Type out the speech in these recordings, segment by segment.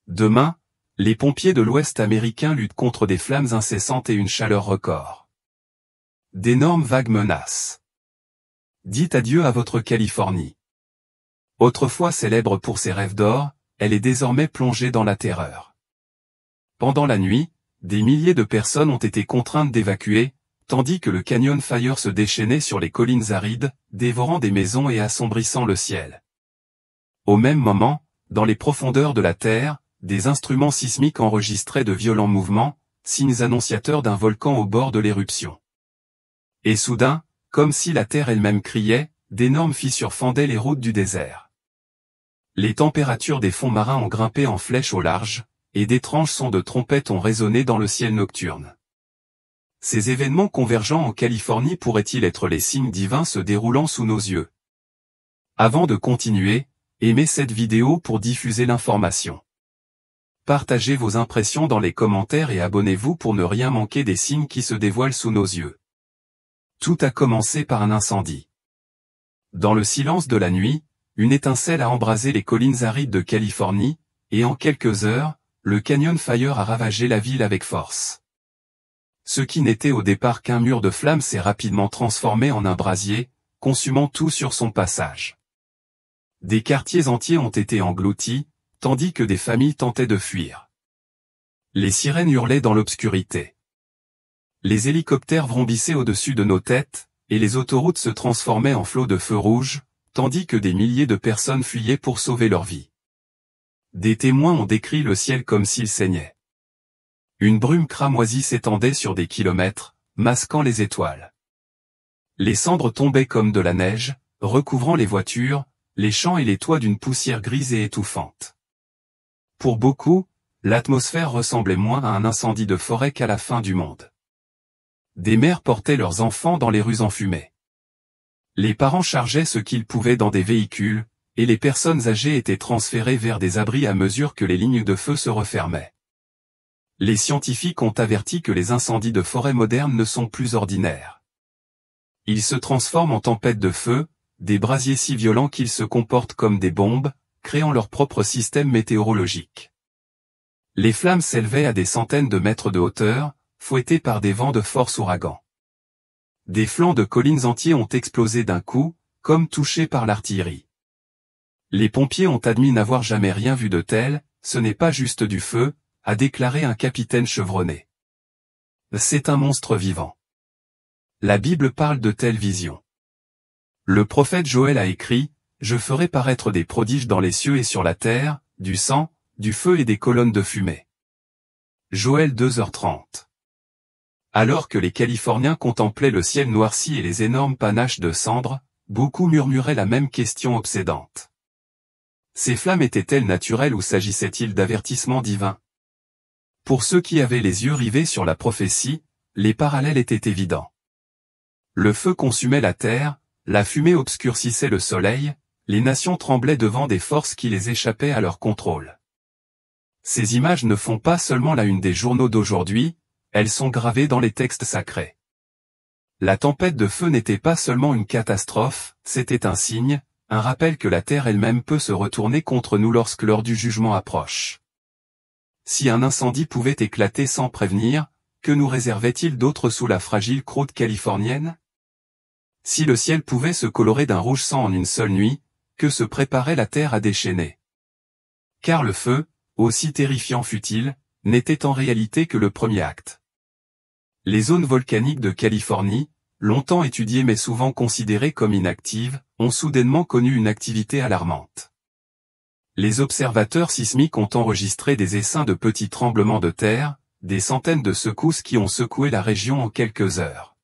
Demain, les pompiers de l'Ouest américain luttent contre des flammes incessantes et une chaleur record. D'énormes vagues menacent. Dites adieu à votre Californie. Autrefois célèbre pour ses rêves d'or, elle est désormais plongée dans la terreur. Pendant la nuit, des milliers de personnes ont été contraintes d'évacuer, tandis que le Canyon Fire se déchaînait sur les collines arides, dévorant des maisons et assombrissant le ciel. Au même moment, dans les profondeurs de la Terre, des instruments sismiques enregistraient de violents mouvements, signes annonciateurs d'un volcan au bord de l'éruption. Et soudain, comme si la Terre elle-même criait, d'énormes fissures fendaient les routes du désert. Les températures des fonds marins ont grimpé en flèche au large, et d'étranges sons de trompettes ont résonné dans le ciel nocturne. Ces événements convergents en Californie pourraient-ils être les signes divins se déroulant sous nos yeux? Avant de continuer, aimez cette vidéo pour diffuser l'information. Partagez vos impressions dans les commentaires et abonnez-vous pour ne rien manquer des signes qui se dévoilent sous nos yeux. Tout a commencé par un incendie. Dans le silence de la nuit, une étincelle a embrasé les collines arides de Californie, et en quelques heures, le Canyon Fire a ravagé la ville avec force. Ce qui n'était au départ qu'un mur de flammes s'est rapidement transformé en un brasier, consumant tout sur son passage. Des quartiers entiers ont été engloutis, tandis que des familles tentaient de fuir. Les sirènes hurlaient dans l'obscurité. Les hélicoptères vrombissaient au-dessus de nos têtes, et les autoroutes se transformaient en flots de feux rouges, tandis que des milliers de personnes fuyaient pour sauver leur vie. Des témoins ont décrit le ciel comme s'il saignait. Une brume cramoisie s'étendait sur des kilomètres, masquant les étoiles. Les cendres tombaient comme de la neige, recouvrant les voitures, les champs et les toits d'une poussière grise et étouffante. Pour beaucoup, l'atmosphère ressemblait moins à un incendie de forêt qu'à la fin du monde. Des mères portaient leurs enfants dans les rues enfumées. Les parents chargeaient ce qu'ils pouvaient dans des véhicules, et les personnes âgées étaient transférées vers des abris à mesure que les lignes de feu se refermaient. Les scientifiques ont averti que les incendies de forêt modernes ne sont plus ordinaires. Ils se transforment en tempêtes de feu, des brasiers si violents qu'ils se comportent comme des bombes, créant leur propre système météorologique. Les flammes s'élevaient à des centaines de mètres de hauteur, fouettées par des vents de force ouragan. Des flancs de collines entiers ont explosé d'un coup, comme touchés par l'artillerie. Les pompiers ont admis n'avoir jamais rien vu de tel, ce n'est pas juste du feu, a déclaré un capitaine chevronné. C'est un monstre vivant. La Bible parle de telles visions. Le prophète Joël a écrit, « Je ferai paraître des prodiges dans les cieux et sur la terre, du sang, du feu et des colonnes de fumée. » Joël 2h30. Alors que les Californiens contemplaient le ciel noirci et les énormes panaches de cendres, beaucoup murmuraient la même question obsédante. Ces flammes étaient-elles naturelles ou s'agissait-il d'avertissements divins? Pour ceux qui avaient les yeux rivés sur la prophétie, les parallèles étaient évidents. Le feu consumait la terre, la fumée obscurcissait le soleil, les nations tremblaient devant des forces qui les échappaient à leur contrôle. Ces images ne font pas seulement la une des journaux d'aujourd'hui, elles sont gravées dans les textes sacrés. La tempête de feu n'était pas seulement une catastrophe, c'était un signe, un rappel que la terre elle-même peut se retourner contre nous lorsque l'heure du jugement approche. Si un incendie pouvait éclater sans prévenir, que nous réservait-il d'autre sous la fragile croûte californienne? Si le ciel pouvait se colorer d'un rouge sang en une seule nuit, que se préparait la terre à déchaîner? Car le feu, aussi terrifiant fût-il, n'était en réalité que le premier acte. Les zones volcaniques de Californie, longtemps étudiées mais souvent considérées comme inactives, ont soudainement connu une activité alarmante. Les observateurs sismiques ont enregistré des essaims de petits tremblements de terre, des centaines de secousses qui ont secoué la région en quelques heures.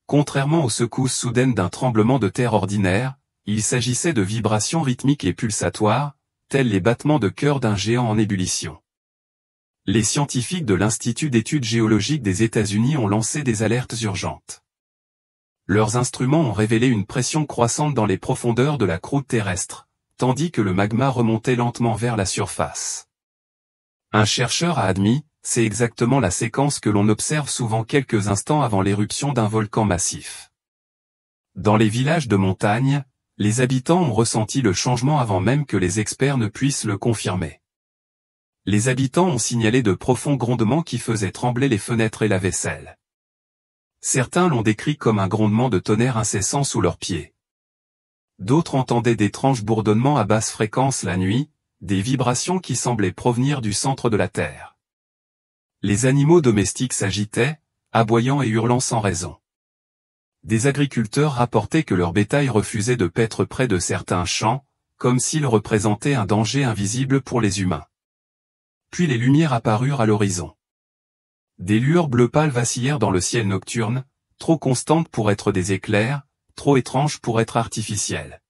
Contrairement aux secousses soudaines d'un tremblement de terre ordinaire, il s'agissait de vibrations rythmiques et pulsatoires, tels les battements de cœur d'un géant en ébullition. Les scientifiques de l'Institut d'études géologiques des États-Unis ont lancé des alertes urgentes. Leurs instruments ont révélé une pression croissante dans les profondeurs de la croûte terrestre, tandis que le magma remontait lentement vers la surface. Un chercheur a admis, c'est exactement la séquence que l'on observe souvent quelques instants avant l'éruption d'un volcan massif. Dans les villages de montagne, les habitants ont ressenti le changement avant même que les experts ne puissent le confirmer. Les habitants ont signalé de profonds grondements qui faisaient trembler les fenêtres et la vaisselle. Certains l'ont décrit comme un grondement de tonnerre incessant sous leurs pieds. D'autres entendaient d'étranges bourdonnements à basse fréquence la nuit, des vibrations qui semblaient provenir du centre de la Terre. Les animaux domestiques s'agitaient, aboyant et hurlant sans raison. Des agriculteurs rapportaient que leur bétail refusait de paître près de certains champs, comme s'ils représentaient un danger invisible pour les humains. Puis les lumières apparurent à l'horizon. Des lueurs bleu pâle vacillèrent dans le ciel nocturne, trop constantes pour être des éclairs, trop étranges pour être artificielles.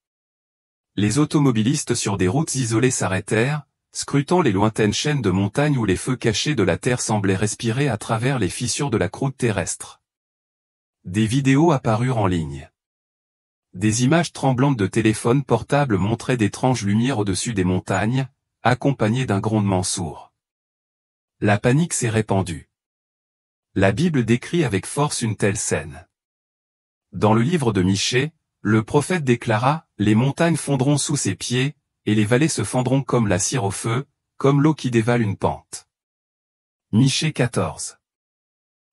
Les automobilistes sur des routes isolées s'arrêtèrent, scrutant les lointaines chaînes de montagnes où les feux cachés de la Terre semblaient respirer à travers les fissures de la croûte terrestre. Des vidéos apparurent en ligne. Des images tremblantes de téléphones portables montraient d'étranges lumières au-dessus des montagnes, accompagnées d'un grondement sourd. La panique s'est répandue. La Bible décrit avec force une telle scène. Dans le livre de Michée, le prophète déclara « Les montagnes fondront sous ses pieds, et les vallées se fendront comme la cire au feu, comme l'eau qui dévale une pente. » Michée 14.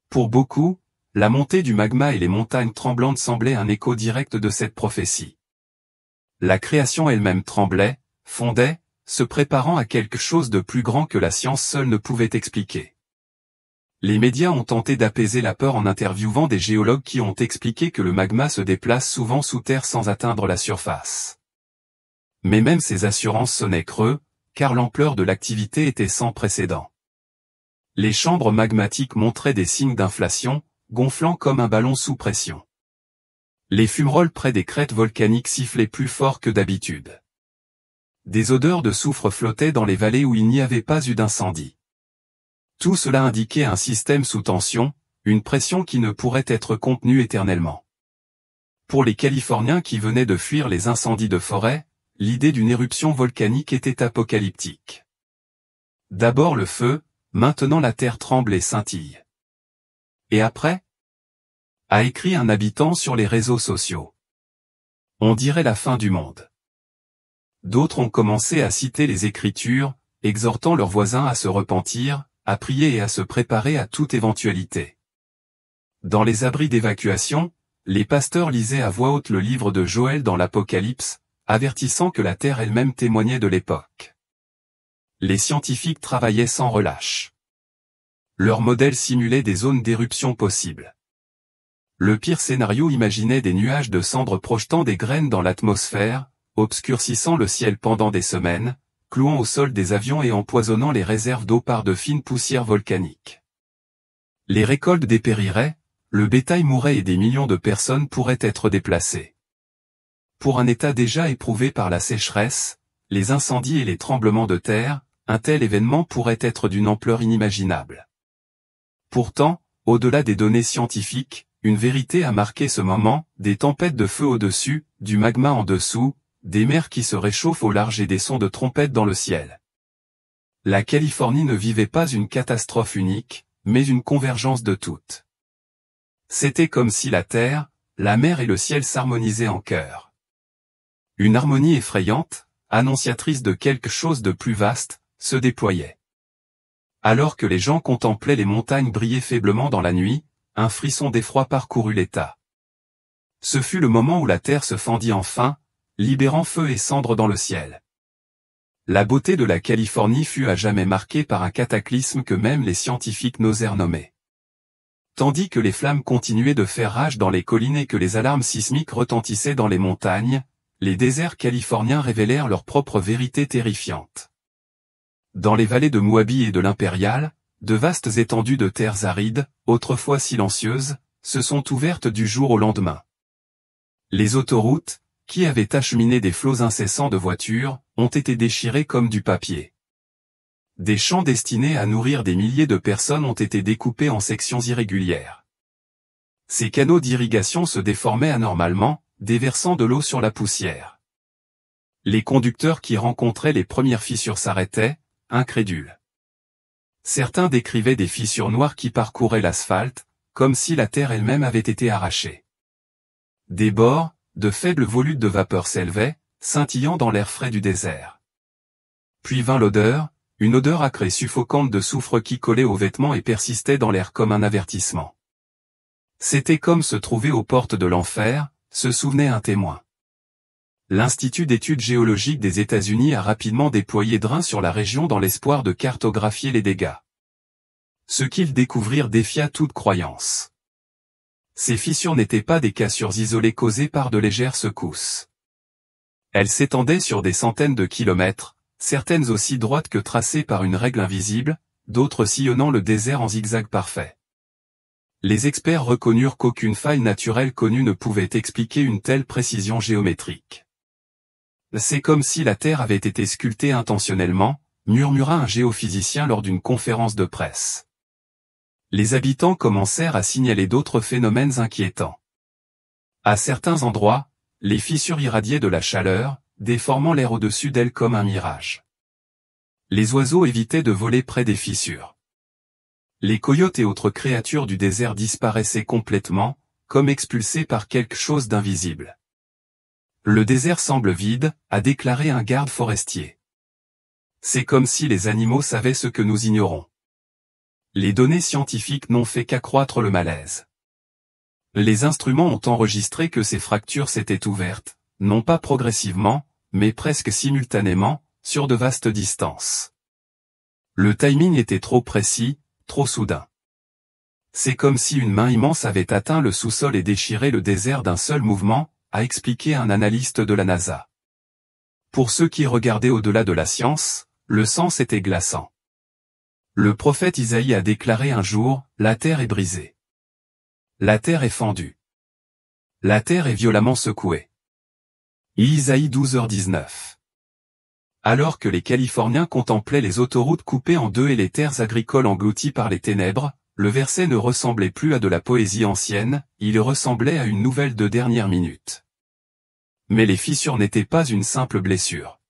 Pour beaucoup, la montée du magma et les montagnes tremblantes semblaient un écho direct de cette prophétie. La création elle-même tremblait, fondait, se préparant à quelque chose de plus grand que la science seule ne pouvait expliquer. Les médias ont tenté d'apaiser la peur en interviewant des géologues qui ont expliqué que le magma se déplace souvent sous terre sans atteindre la surface. Mais même ces assurances sonnaient creux, car l'ampleur de l'activité était sans précédent. Les chambres magmatiques montraient des signes d'inflation, gonflant comme un ballon sous pression. Les fumerolles près des crêtes volcaniques sifflaient plus fort que d'habitude. Des odeurs de soufre flottaient dans les vallées où il n'y avait pas eu d'incendie. Tout cela indiquait un système sous tension, une pression qui ne pourrait être contenue éternellement. Pour les Californiens qui venaient de fuir les incendies de forêt, l'idée d'une éruption volcanique était apocalyptique. D'abord le feu, maintenant la terre tremble et scintille. Et après ? A écrit un habitant sur les réseaux sociaux. On dirait la fin du monde. D'autres ont commencé à citer les Écritures, exhortant leurs voisins à se repentir, à prier et à se préparer à toute éventualité. Dans les abris d'évacuation, les pasteurs lisaient à voix haute le livre de Joël dans l'Apocalypse, avertissant que la terre elle-même témoignait de l'époque. Les scientifiques travaillaient sans relâche. Leurs modèles simulaient des zones d'éruption possibles. Le pire scénario imaginait des nuages de cendres projetant des graines dans l'atmosphère, obscurcissant le ciel pendant des semaines, clouant au sol des avions et empoisonnant les réserves d'eau par de fines poussières volcaniques. Les récoltes dépériraient, le bétail mourrait et des millions de personnes pourraient être déplacées. Pour un État déjà éprouvé par la sécheresse, les incendies et les tremblements de terre, un tel événement pourrait être d'une ampleur inimaginable. Pourtant, au-delà des données scientifiques, une vérité a marqué ce moment, des tempêtes de feu au-dessus, du magma en dessous, des mers qui se réchauffent au large et des sons de trompettes dans le ciel. La Californie ne vivait pas une catastrophe unique, mais une convergence de toutes. C'était comme si la terre, la mer et le ciel s'harmonisaient en chœur. Une harmonie effrayante, annonciatrice de quelque chose de plus vaste, se déployait. Alors que les gens contemplaient les montagnes briller faiblement dans la nuit, un frisson d'effroi parcourut l'État. Ce fut le moment où la terre se fendit enfin, libérant feu et cendres dans le ciel. La beauté de la Californie fut à jamais marquée par un cataclysme que même les scientifiques n'osèrent nommer. Tandis que les flammes continuaient de faire rage dans les collines et que les alarmes sismiques retentissaient dans les montagnes, les déserts californiens révélèrent leur propre vérité terrifiante. Dans les vallées de Moabi et de l'Impérial, de vastes étendues de terres arides, autrefois silencieuses, se sont ouvertes du jour au lendemain. Les autoroutes, qui avaient acheminé des flots incessants de voitures, ont été déchirées comme du papier. Des champs destinés à nourrir des milliers de personnes ont été découpés en sections irrégulières. Ces canaux d'irrigation se déformaient anormalement, déversant de l'eau sur la poussière. Les conducteurs qui rencontraient les premières fissures s'arrêtaient, incrédules. Certains décrivaient des fissures noires qui parcouraient l'asphalte, comme si la terre elle-même avait été arrachée. Des bords, de faibles volutes de vapeur s'élevaient, scintillant dans l'air frais du désert. Puis vint l'odeur, Une odeur âcre et suffocante de soufre qui collait aux vêtements et persistait dans l'air comme un avertissement. C'était comme se trouver aux portes de l'enfer, se souvenait un témoin. L'Institut d'études géologiques des États-Unis a rapidement déployé drains sur la région dans l'espoir de cartographier les dégâts. Ce qu'ils découvrirent défia toute croyance. Ces fissures n'étaient pas des cassures isolées causées par de légères secousses. Elles s'étendaient sur des centaines de kilomètres, certaines aussi droites que tracées par une règle invisible, d'autres sillonnant le désert en zigzag parfait. Les experts reconnurent qu'aucune faille naturelle connue ne pouvait expliquer une telle précision géométrique. C'est comme si la Terre avait été sculptée intentionnellement, murmura un géophysicien lors d'une conférence de presse. Les habitants commencèrent à signaler d'autres phénomènes inquiétants. À certains endroits, les fissures irradiaient de la chaleur, déformant l'air au-dessus d'elles comme un mirage. Les oiseaux évitaient de voler près des fissures. Les coyotes et autres créatures du désert disparaissaient complètement, comme expulsées par quelque chose d'invisible. Le désert semble vide, a déclaré un garde forestier. C'est comme si les animaux savaient ce que nous ignorons. Les données scientifiques n'ont fait qu'accroître le malaise. Les instruments ont enregistré que ces fractures s'étaient ouvertes, non pas progressivement, mais presque simultanément, sur de vastes distances. Le timing était trop précis, trop soudain. C'est comme si une main immense avait atteint le sous-sol et déchiré le désert d'un seul mouvement, a expliqué un analyste de la NASA. Pour ceux qui regardaient au-delà de la science, le sens était glaçant. Le prophète Isaïe a déclaré un jour, « La terre est brisée. La terre est fendue. La terre est violemment secouée. » Isaïe 12h19. Alors que les Californiens contemplaient les autoroutes coupées en deux et les terres agricoles englouties par les ténèbres, le verset ne ressemblait plus à de la poésie ancienne, il ressemblait à une nouvelle de dernière minute. Mais les fissures n'étaient pas une simple blessure.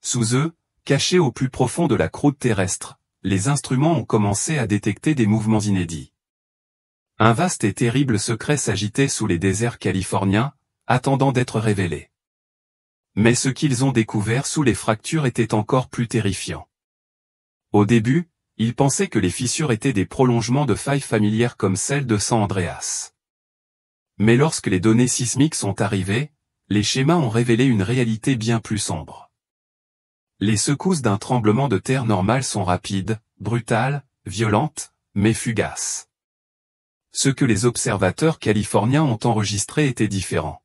Sous eux, cachés au plus profond de la croûte terrestre, les instruments ont commencé à détecter des mouvements inédits. Un vaste et terrible secret s'agitait sous les déserts californiens, attendant d'être révélé. Mais ce qu'ils ont découvert sous les fractures était encore plus terrifiant. Au début, ils pensaient que les fissures étaient des prolongements de failles familières comme celle de San Andreas. Mais lorsque les données sismiques sont arrivées, les schémas ont révélé une réalité bien plus sombre. Les secousses d'un tremblement de terre normal sont rapides, brutales, violentes, mais fugaces. Ce que les observateurs californiens ont enregistré était différent.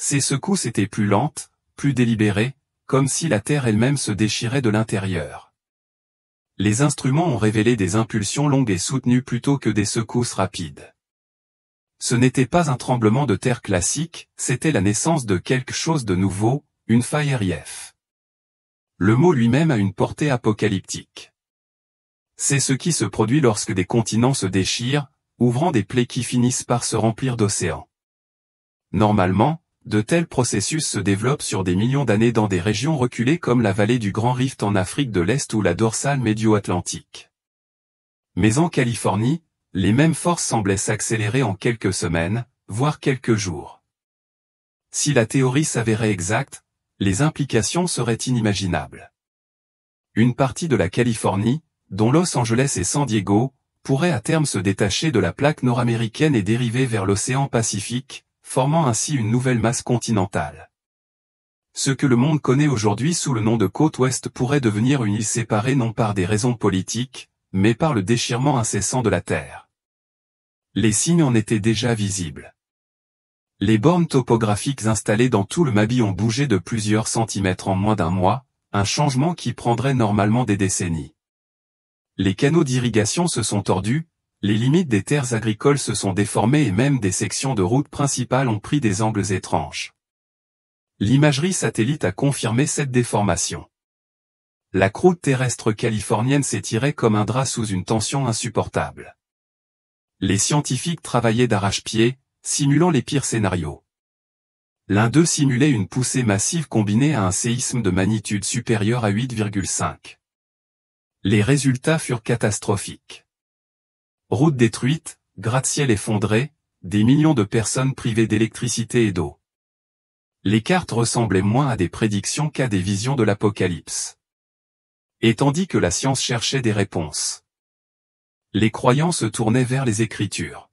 Ces secousses étaient plus lentes, plus délibérées, comme si la terre elle-même se déchirait de l'intérieur. Les instruments ont révélé des impulsions longues et soutenues plutôt que des secousses rapides. Ce n'était pas un tremblement de terre classique, c'était la naissance de quelque chose de nouveau, une faille RIF. Le mot lui-même a une portée apocalyptique. C'est ce qui se produit lorsque des continents se déchirent, ouvrant des plaies qui finissent par se remplir d'océans. Normalement, de tels processus se développent sur des millions d'années dans des régions reculées comme la vallée du Grand Rift en Afrique de l'Est ou la dorsale médio-atlantique. Mais en Californie, les mêmes forces semblaient s'accélérer en quelques semaines, voire quelques jours. Si la théorie s'avérait exacte, les implications seraient inimaginables. Une partie de la Californie, dont Los Angeles et San Diego, pourrait à terme se détacher de la plaque nord-américaine et dériver vers l'océan Pacifique, formant ainsi une nouvelle masse continentale. Ce que le monde connaît aujourd'hui sous le nom de côte ouest pourrait devenir une île séparée non par des raisons politiques, mais par le déchirement incessant de la Terre. Les signes en étaient déjà visibles. Les bornes topographiques installées dans tout le Mabi ont bougé de plusieurs centimètres en moins d'un mois, un changement qui prendrait normalement des décennies. Les canaux d'irrigation se sont tordus, les limites des terres agricoles se sont déformées et même des sections de routes principales ont pris des angles étranges. L'imagerie satellite a confirmé cette déformation. La croûte terrestre californienne s'étirait comme un drap sous une tension insupportable. Les scientifiques travaillaient d'arrache-pied, simulant les pires scénarios. L'un d'eux simulait une poussée massive combinée à un séisme de magnitude supérieure à 8,5. Les résultats furent catastrophiques. Routes détruites, gratte-ciel effondrés, des millions de personnes privées d'électricité et d'eau. Les cartes ressemblaient moins à des prédictions qu'à des visions de l'apocalypse. Et tandis que la science cherchait des réponses, les croyants se tournaient vers les Écritures.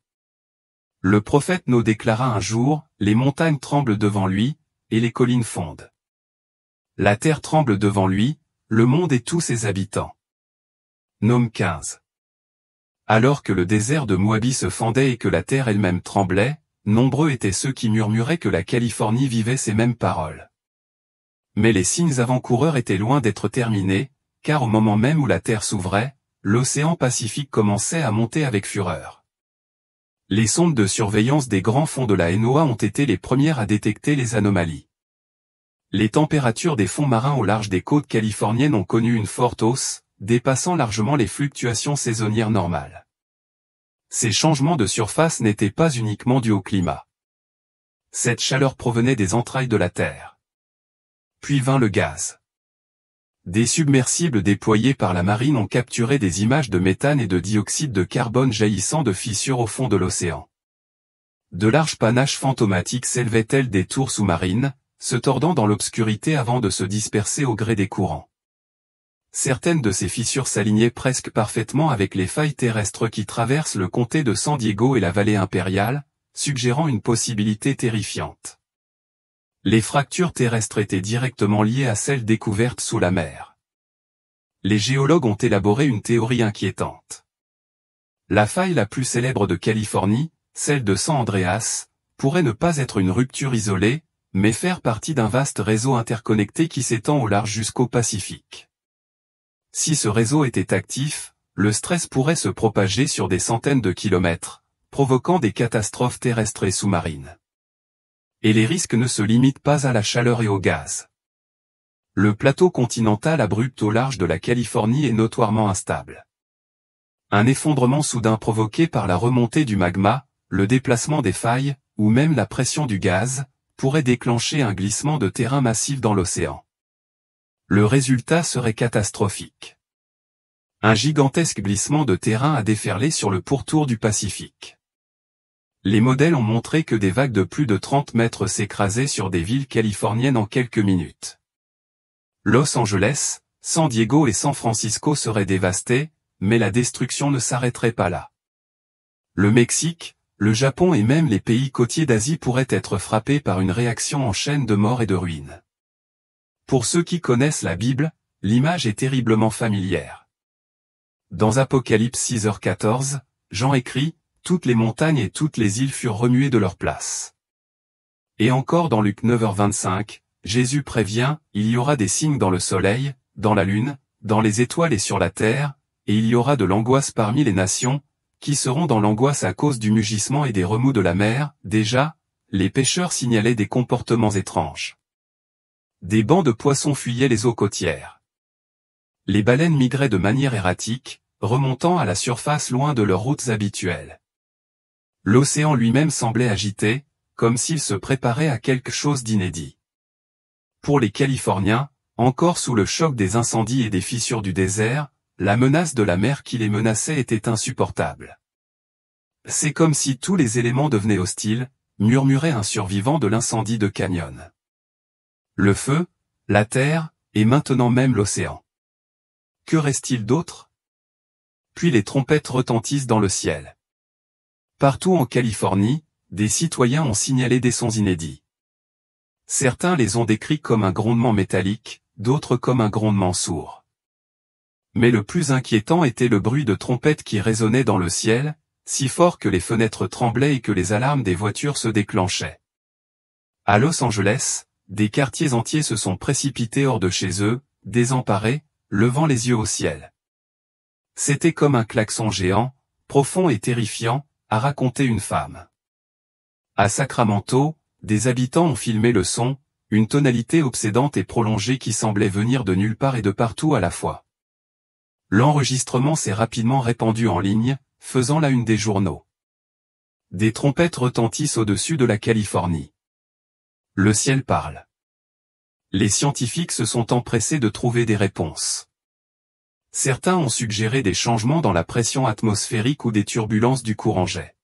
Le prophète Noé déclara un jour, « Les montagnes tremblent devant lui, et les collines fondent. La terre tremble devant lui, le monde et tous ses habitants. » Nahum 15. Alors que le désert de Moabi se fendait et que la terre elle-même tremblait, nombreux étaient ceux qui murmuraient que la Californie vivait ces mêmes paroles. Mais les signes avant-coureurs étaient loin d'être terminés, car au moment même où la terre s'ouvrait, l'océan Pacifique commençait à monter avec fureur. Les sondes de surveillance des grands fonds de la NOAA ont été les premières à détecter les anomalies. Les températures des fonds marins au large des côtes californiennes ont connu une forte hausse, dépassant largement les fluctuations saisonnières normales. Ces changements de surface n'étaient pas uniquement dus au climat. Cette chaleur provenait des entrailles de la Terre. Puis vint le gaz. Des submersibles déployés par la marine ont capturé des images de méthane et de dioxyde de carbone jaillissant de fissures au fond de l'océan. De larges panaches fantomatiques s'élevaient telles des tours sous-marines, se tordant dans l'obscurité avant de se disperser au gré des courants. Certaines de ces fissures s'alignaient presque parfaitement avec les failles terrestres qui traversent le comté de San Diego et la vallée impériale, suggérant une possibilité terrifiante. Les fractures terrestres étaient directement liées à celles découvertes sous la mer. Les géologues ont élaboré une théorie inquiétante. La faille la plus célèbre de Californie, celle de San Andreas, pourrait ne pas être une rupture isolée, mais faire partie d'un vaste réseau interconnecté qui s'étend au large jusqu'au Pacifique. Si ce réseau était actif, le stress pourrait se propager sur des centaines de kilomètres, provoquant des catastrophes terrestres et sous-marines. Et les risques ne se limitent pas à la chaleur et au gaz. Le plateau continental abrupt au large de la Californie est notoirement instable. Un effondrement soudain provoqué par la remontée du magma, le déplacement des failles, ou même la pression du gaz, pourrait déclencher un glissement de terrain massif dans l'océan. Le résultat serait catastrophique. Un gigantesque glissement de terrain a déferlé sur le pourtour du Pacifique. Les modèles ont montré que des vagues de plus de 30 mètres s'écrasaient sur des villes californiennes en quelques minutes. Los Angeles, San Diego et San Francisco seraient dévastés, mais la destruction ne s'arrêterait pas là. Le Mexique, le Japon et même les pays côtiers d'Asie pourraient être frappés par une réaction en chaîne de mort et de ruines. Pour ceux qui connaissent la Bible, l'image est terriblement familière. Dans Apocalypse 6h14, Jean écrit, « Toutes les montagnes et toutes les îles furent remuées de leur place. » Et encore dans Luc 9h25, Jésus prévient, « Il y aura des signes dans le soleil, dans la lune, dans les étoiles et sur la terre, et il y aura de l'angoisse parmi les nations, qui seront dans l'angoisse à cause du mugissement et des remous de la mer. » Déjà, les pêcheurs signalaient des comportements étranges. Des bancs de poissons fuyaient les eaux côtières. Les baleines migraient de manière erratique, remontant à la surface loin de leurs routes habituelles. L'océan lui-même semblait agité, comme s'il se préparait à quelque chose d'inédit. Pour les Californiens, encore sous le choc des incendies et des fissures du désert, la menace de la mer qui les menaçait était insupportable. C'est comme si tous les éléments devenaient hostiles, murmurait un survivant de l'incendie de Canyon. Le feu, la terre, et maintenant même l'océan. Que reste-t-il d'autre? Puis les trompettes retentissent dans le ciel. Partout en Californie, des citoyens ont signalé des sons inédits. Certains les ont décrits comme un grondement métallique, d'autres comme un grondement sourd. Mais le plus inquiétant était le bruit de trompettes qui résonnait dans le ciel, si fort que les fenêtres tremblaient et que les alarmes des voitures se déclenchaient. À Los Angeles, des quartiers entiers se sont précipités hors de chez eux, désemparés, levant les yeux au ciel. C'était comme un klaxon géant, profond et terrifiant, a raconté une femme. À Sacramento, des habitants ont filmé le son, une tonalité obsédante et prolongée qui semblait venir de nulle part et de partout à la fois. L'enregistrement s'est rapidement répandu en ligne, faisant la une des journaux. Des trompettes retentissent au-dessus de la Californie. Le ciel parle. Les scientifiques se sont empressés de trouver des réponses. Certains ont suggéré des changements dans la pression atmosphérique ou des turbulences du courant jet.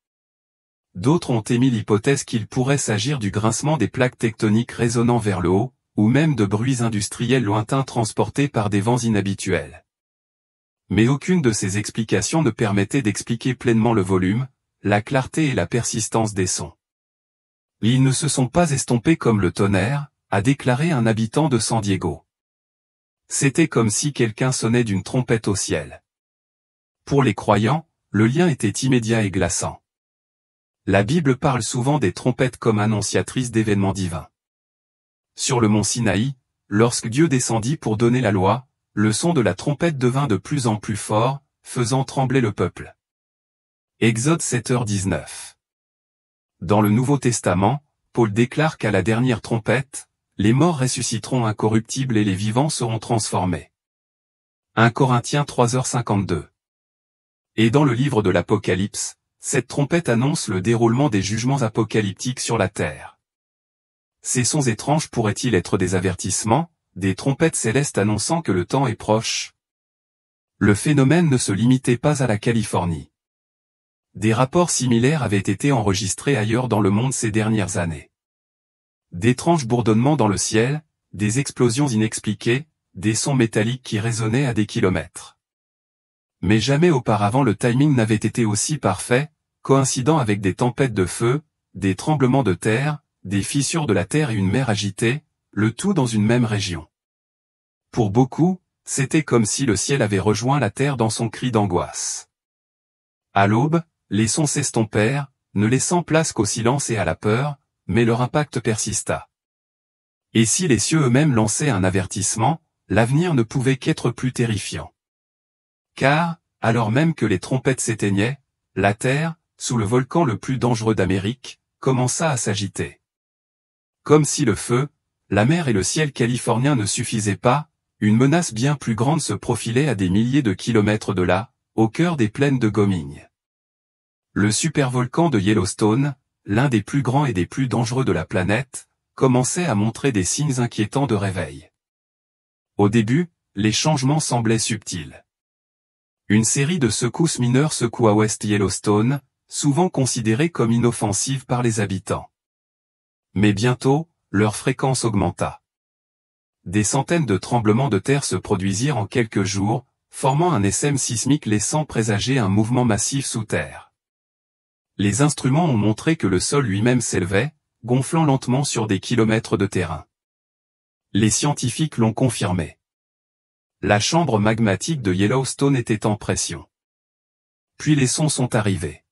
D'autres ont émis l'hypothèse qu'il pourrait s'agir du grincement des plaques tectoniques résonnant vers le haut, ou même de bruits industriels lointains transportés par des vents inhabituels. Mais aucune de ces explications ne permettait d'expliquer pleinement le volume, la clarté et la persistance des sons. Ils ne se sont pas estompés comme le tonnerre, a déclaré un habitant de San Diego. C'était comme si quelqu'un sonnait d'une trompette au ciel. Pour les croyants, le lien était immédiat et glaçant. La Bible parle souvent des trompettes comme annonciatrices d'événements divins. Sur le mont Sinaï, lorsque Dieu descendit pour donner la loi, le son de la trompette devint de plus en plus fort, faisant trembler le peuple. Exode 7h19. Dans le Nouveau Testament, Paul déclare qu'à la dernière trompette, les morts ressusciteront incorruptibles et les vivants seront transformés. 1 Corinthiens 3h52. Et dans le livre de l'Apocalypse, cette trompette annonce le déroulement des jugements apocalyptiques sur la terre. Ces sons étranges pourraient-ils être des avertissements, des trompettes célestes annonçant que le temps est proche? Le phénomène ne se limitait pas à la Californie. Des rapports similaires avaient été enregistrés ailleurs dans le monde ces dernières années. D'étranges bourdonnements dans le ciel, des explosions inexpliquées, des sons métalliques qui résonnaient à des kilomètres. Mais jamais auparavant le timing n'avait été aussi parfait, coïncidant avec des tempêtes de feu, des tremblements de terre, des fissures de la terre et une mer agitée, le tout dans une même région. Pour beaucoup, c'était comme si le ciel avait rejoint la terre dans son cri d'angoisse. À l'aube, les sons s'estompèrent, ne laissant place qu'au silence et à la peur, mais leur impact persista. Et si les cieux eux-mêmes lançaient un avertissement, l'avenir ne pouvait qu'être plus terrifiant. Car, alors même que les trompettes s'éteignaient, la terre, sous le volcan le plus dangereux d'Amérique, commença à s'agiter. Comme si le feu, la mer et le ciel californien ne suffisaient pas, une menace bien plus grande se profilait à des milliers de kilomètres de là, au cœur des plaines de Wyoming. Le supervolcan de Yellowstone, l'un des plus grands et des plus dangereux de la planète, commençait à montrer des signes inquiétants de réveil. Au début, les changements semblaient subtils. Une série de secousses mineures secoua West Yellowstone, souvent considérées comme inoffensives par les habitants. Mais bientôt, leur fréquence augmenta. Des centaines de tremblements de terre se produisirent en quelques jours, formant un SM sismique laissant présager un mouvement massif sous terre. Les instruments ont montré que le sol lui-même s'élevait, gonflant lentement sur des kilomètres de terrain. Les scientifiques l'ont confirmé. La chambre magmatique de Yellowstone était en pression. Puis les sons sont arrivés.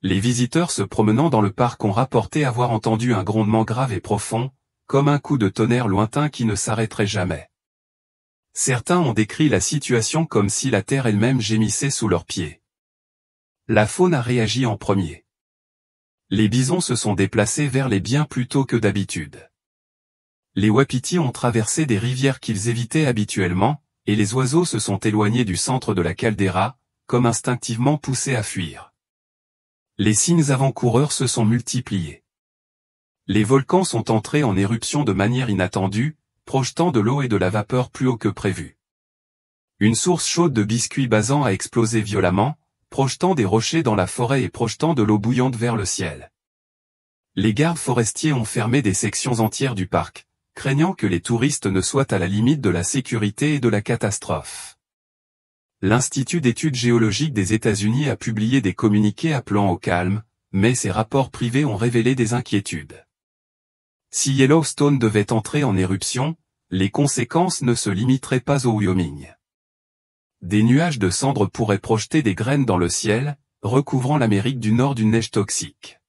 Les visiteurs se promenant dans le parc ont rapporté avoir entendu un grondement grave et profond, comme un coup de tonnerre lointain qui ne s'arrêterait jamais. Certains ont décrit la situation comme si la terre elle-même gémissait sous leurs pieds. La faune a réagi en premier. Les bisons se sont déplacés vers les biens plus tôt que d'habitude. Les wapitis ont traversé des rivières qu'ils évitaient habituellement, et les oiseaux se sont éloignés du centre de la caldeira, comme instinctivement poussés à fuir. Les signes avant-coureurs se sont multipliés. Les volcans sont entrés en éruption de manière inattendue, projetant de l'eau et de la vapeur plus haut que prévu. Une source chaude de biscuits basant a explosé violemment, projetant des rochers dans la forêt et projetant de l'eau bouillante vers le ciel. Les gardes forestiers ont fermé des sections entières du parc, craignant que les touristes ne soient à la limite de la sécurité et de la catastrophe. L'Institut d'études géologiques des États-Unis a publié des communiqués appelant au calme, mais ces rapports privés ont révélé des inquiétudes. Si Yellowstone devait entrer en éruption, les conséquences ne se limiteraient pas au Wyoming. Des nuages de cendres pourraient projeter des graines dans le ciel, recouvrant l'Amérique du Nord d'une neige toxique.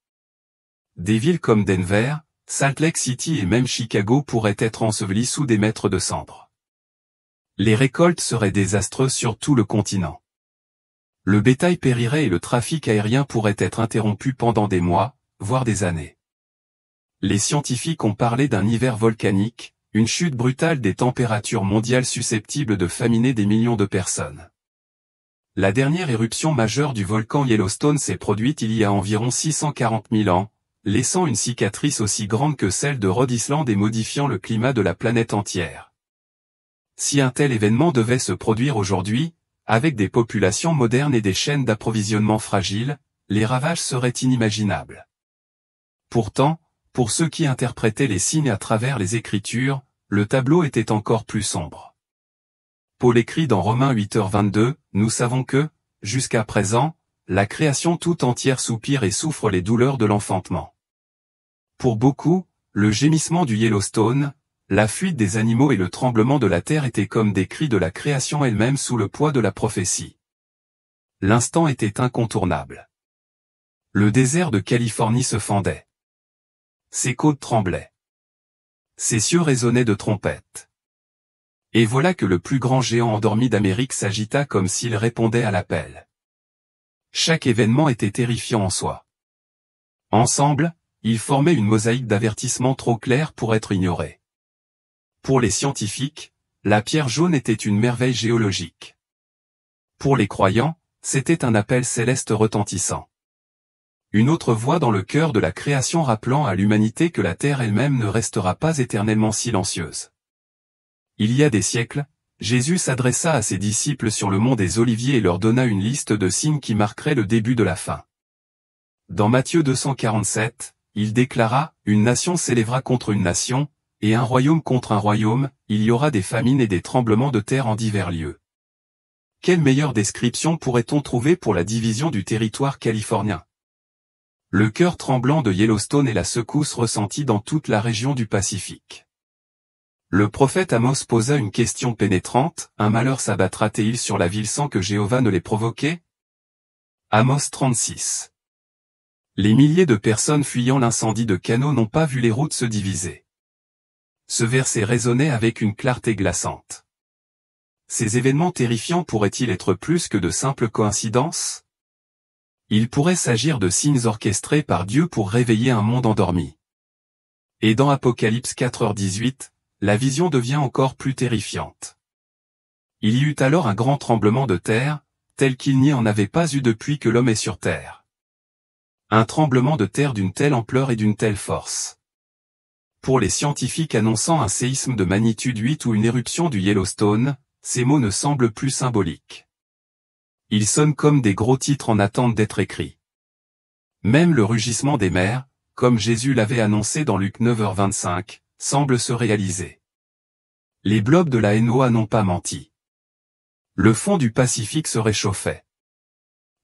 Des villes comme Denver, Salt Lake City et même Chicago pourraient être ensevelies sous des mètres de cendres. Les récoltes seraient désastreuses sur tout le continent. Le bétail périrait et le trafic aérien pourrait être interrompu pendant des mois, voire des années. Les scientifiques ont parlé d'un hiver volcanique, une chute brutale des températures mondiales susceptible de faminer des millions de personnes. La dernière éruption majeure du volcan Yellowstone s'est produite il y a environ 640 000 ans, laissant une cicatrice aussi grande que celle de Rhode Island et modifiant le climat de la planète entière. Si un tel événement devait se produire aujourd'hui, avec des populations modernes et des chaînes d'approvisionnement fragiles, les ravages seraient inimaginables. Pourtant, pour ceux qui interprétaient les signes à travers les Écritures, le tableau était encore plus sombre. Paul écrit dans Romains 8h22, « Nous savons que, jusqu'à présent, la création tout entière soupire et souffre les douleurs de l'enfantement. » Pour beaucoup, le gémissement du Yellowstone, la fuite des animaux et le tremblement de la terre étaient comme des cris de la création elle-même sous le poids de la prophétie. L'instant était incontournable. Le désert de Californie se fendait. Ses côtes tremblaient. Ses cieux résonnaient de trompettes. Et voilà que le plus grand géant endormi d'Amérique s'agita comme s'il répondait à l'appel. Chaque événement était terrifiant en soi. Ensemble, ils formaient une mosaïque d'avertissements trop clairs pour être ignorés. Pour les scientifiques, la pierre jaune était une merveille géologique. Pour les croyants, c'était un appel céleste retentissant. Une autre voix dans le cœur de la création rappelant à l'humanité que la terre elle-même ne restera pas éternellement silencieuse. Il y a des siècles, Jésus s'adressa à ses disciples sur le mont des Oliviers et leur donna une liste de signes qui marqueraient le début de la fin. Dans Matthieu 247, il déclara, « Une nation s'élèvera contre une nation, et un royaume contre un royaume, il y aura des famines et des tremblements de terre en divers lieux. » Quelle meilleure description pourrait-on trouver pour la division du territoire californien? Le cœur tremblant de Yellowstone et la secousse ressentie dans toute la région du Pacifique. Le prophète Amos posa une question pénétrante, « Un malheur s'abattra-t-il sur la ville sans que Jéhovah ne l'ait provoqué » Amos 36. Les milliers de personnes fuyant l'incendie de Cano n'ont pas vu les routes se diviser. Ce verset résonnait avec une clarté glaçante. Ces événements terrifiants pourraient-ils être plus que de simples coïncidences? Il pourrait s'agir de signes orchestrés par Dieu pour réveiller un monde endormi. Et dans Apocalypse 4h18, la vision devient encore plus terrifiante. Il y eut alors un grand tremblement de terre, tel qu'il n'y en avait pas eu depuis que l'homme est sur terre. Un tremblement de terre d'une telle ampleur et d'une telle force. Pour les scientifiques annonçant un séisme de magnitude 8 ou une éruption du Yellowstone, ces mots ne semblent plus symboliques. Ils sonnent comme des gros titres en attente d'être écrits. Même le rugissement des mers, comme Jésus l'avait annoncé dans Luc 9h25, semble se réaliser. Les blobs de la NOAA n'ont pas menti. Le fond du Pacifique se réchauffait.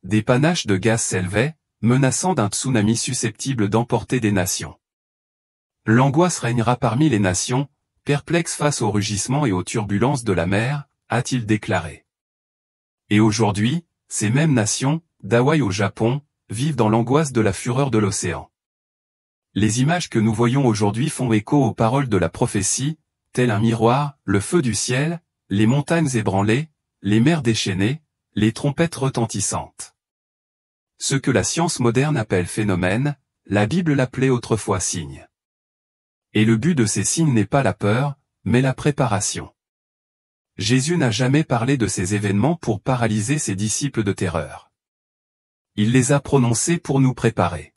Des panaches de gaz s'élevaient, menaçant d'un tsunami susceptible d'emporter des nations. L'angoisse régnera parmi les nations, perplexes face aux rugissements et aux turbulences de la mer, a-t-il déclaré. Et aujourd'hui, ces mêmes nations, d'Hawaï au Japon, vivent dans l'angoisse de la fureur de l'océan. Les images que nous voyons aujourd'hui font écho aux paroles de la prophétie, tel un miroir, le feu du ciel, les montagnes ébranlées, les mers déchaînées, les trompettes retentissantes. Ce que la science moderne appelle phénomène, la Bible l'appelait autrefois signe. Et le but de ces signes n'est pas la peur, mais la préparation. Jésus n'a jamais parlé de ces événements pour paralyser ses disciples de terreur. Il les a prononcés pour nous préparer.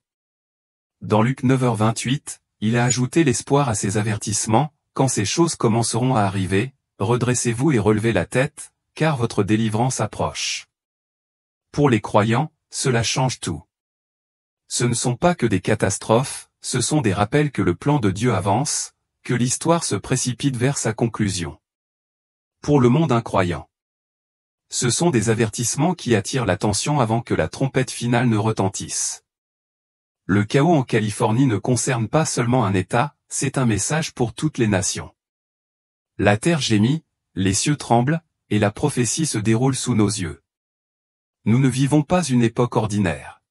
Dans Luc 9h28, il a ajouté l'espoir à ces avertissements, « Quand ces choses commenceront à arriver, redressez-vous et relevez la tête, car votre délivrance approche. » Pour les croyants, cela change tout. Ce ne sont pas que des catastrophes, ce sont des rappels que le plan de Dieu avance, que l'histoire se précipite vers sa conclusion. Pour le monde incroyant, ce sont des avertissements qui attirent l'attention avant que la trompette finale ne retentisse. Le chaos en Californie ne concerne pas seulement un État, c'est un message pour toutes les nations. La terre gémit, les cieux tremblent, et la prophétie se déroule sous nos yeux. Nous ne vivons pas une époque ordinaire.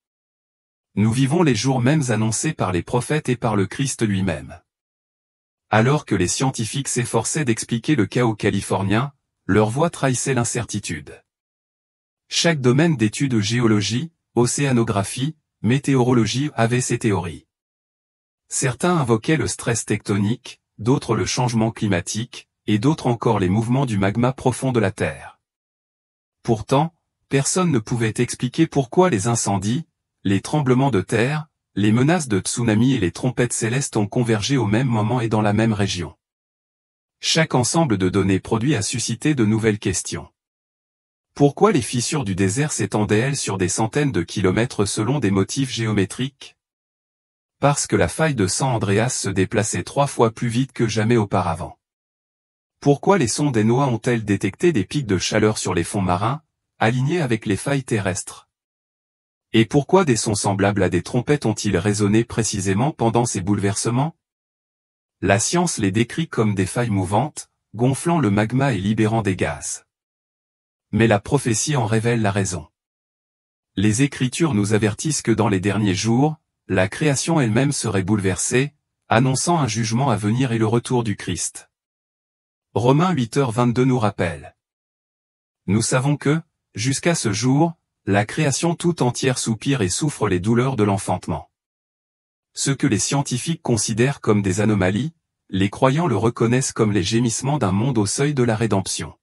Nous vivons les jours mêmes annoncés par les prophètes et par le Christ lui-même. Alors que les scientifiques s'efforçaient d'expliquer le chaos californien, leur voix trahissait l'incertitude. Chaque domaine d'études géologie, océanographie, météorologie avait ses théories. Certains invoquaient le stress tectonique, d'autres le changement climatique, et d'autres encore les mouvements du magma profond de la Terre. Pourtant, personne ne pouvait expliquer pourquoi les incendies, les tremblements de terre, les menaces de tsunami et les trompettes célestes ont convergé au même moment et dans la même région. Chaque ensemble de données produit a suscité de nouvelles questions. Pourquoi les fissures du désert s'étendaient-elles sur des centaines de kilomètres selon des motifs géométriques? parce que la faille de San Andreas se déplaçait 3 fois plus vite que jamais auparavant. Pourquoi les sondes NOAA ont-elles détecté des pics de chaleur sur les fonds marins, alignés avec les failles terrestres? Et pourquoi des sons semblables à des trompettes ont-ils résonné précisément pendant ces bouleversements? La science les décrit comme des failles mouvantes, gonflant le magma et libérant des gaz. Mais la prophétie en révèle la raison. Les Écritures nous avertissent que dans les derniers jours, la création elle-même serait bouleversée, annonçant un jugement à venir et le retour du Christ. Romains 8h22 nous rappelle. Nous savons que, jusqu'à ce jour, la création tout entière soupire et souffre les douleurs de l'enfantement. Ce que les scientifiques considèrent comme des anomalies, les croyants le reconnaissent comme les gémissements d'un monde au seuil de la rédemption.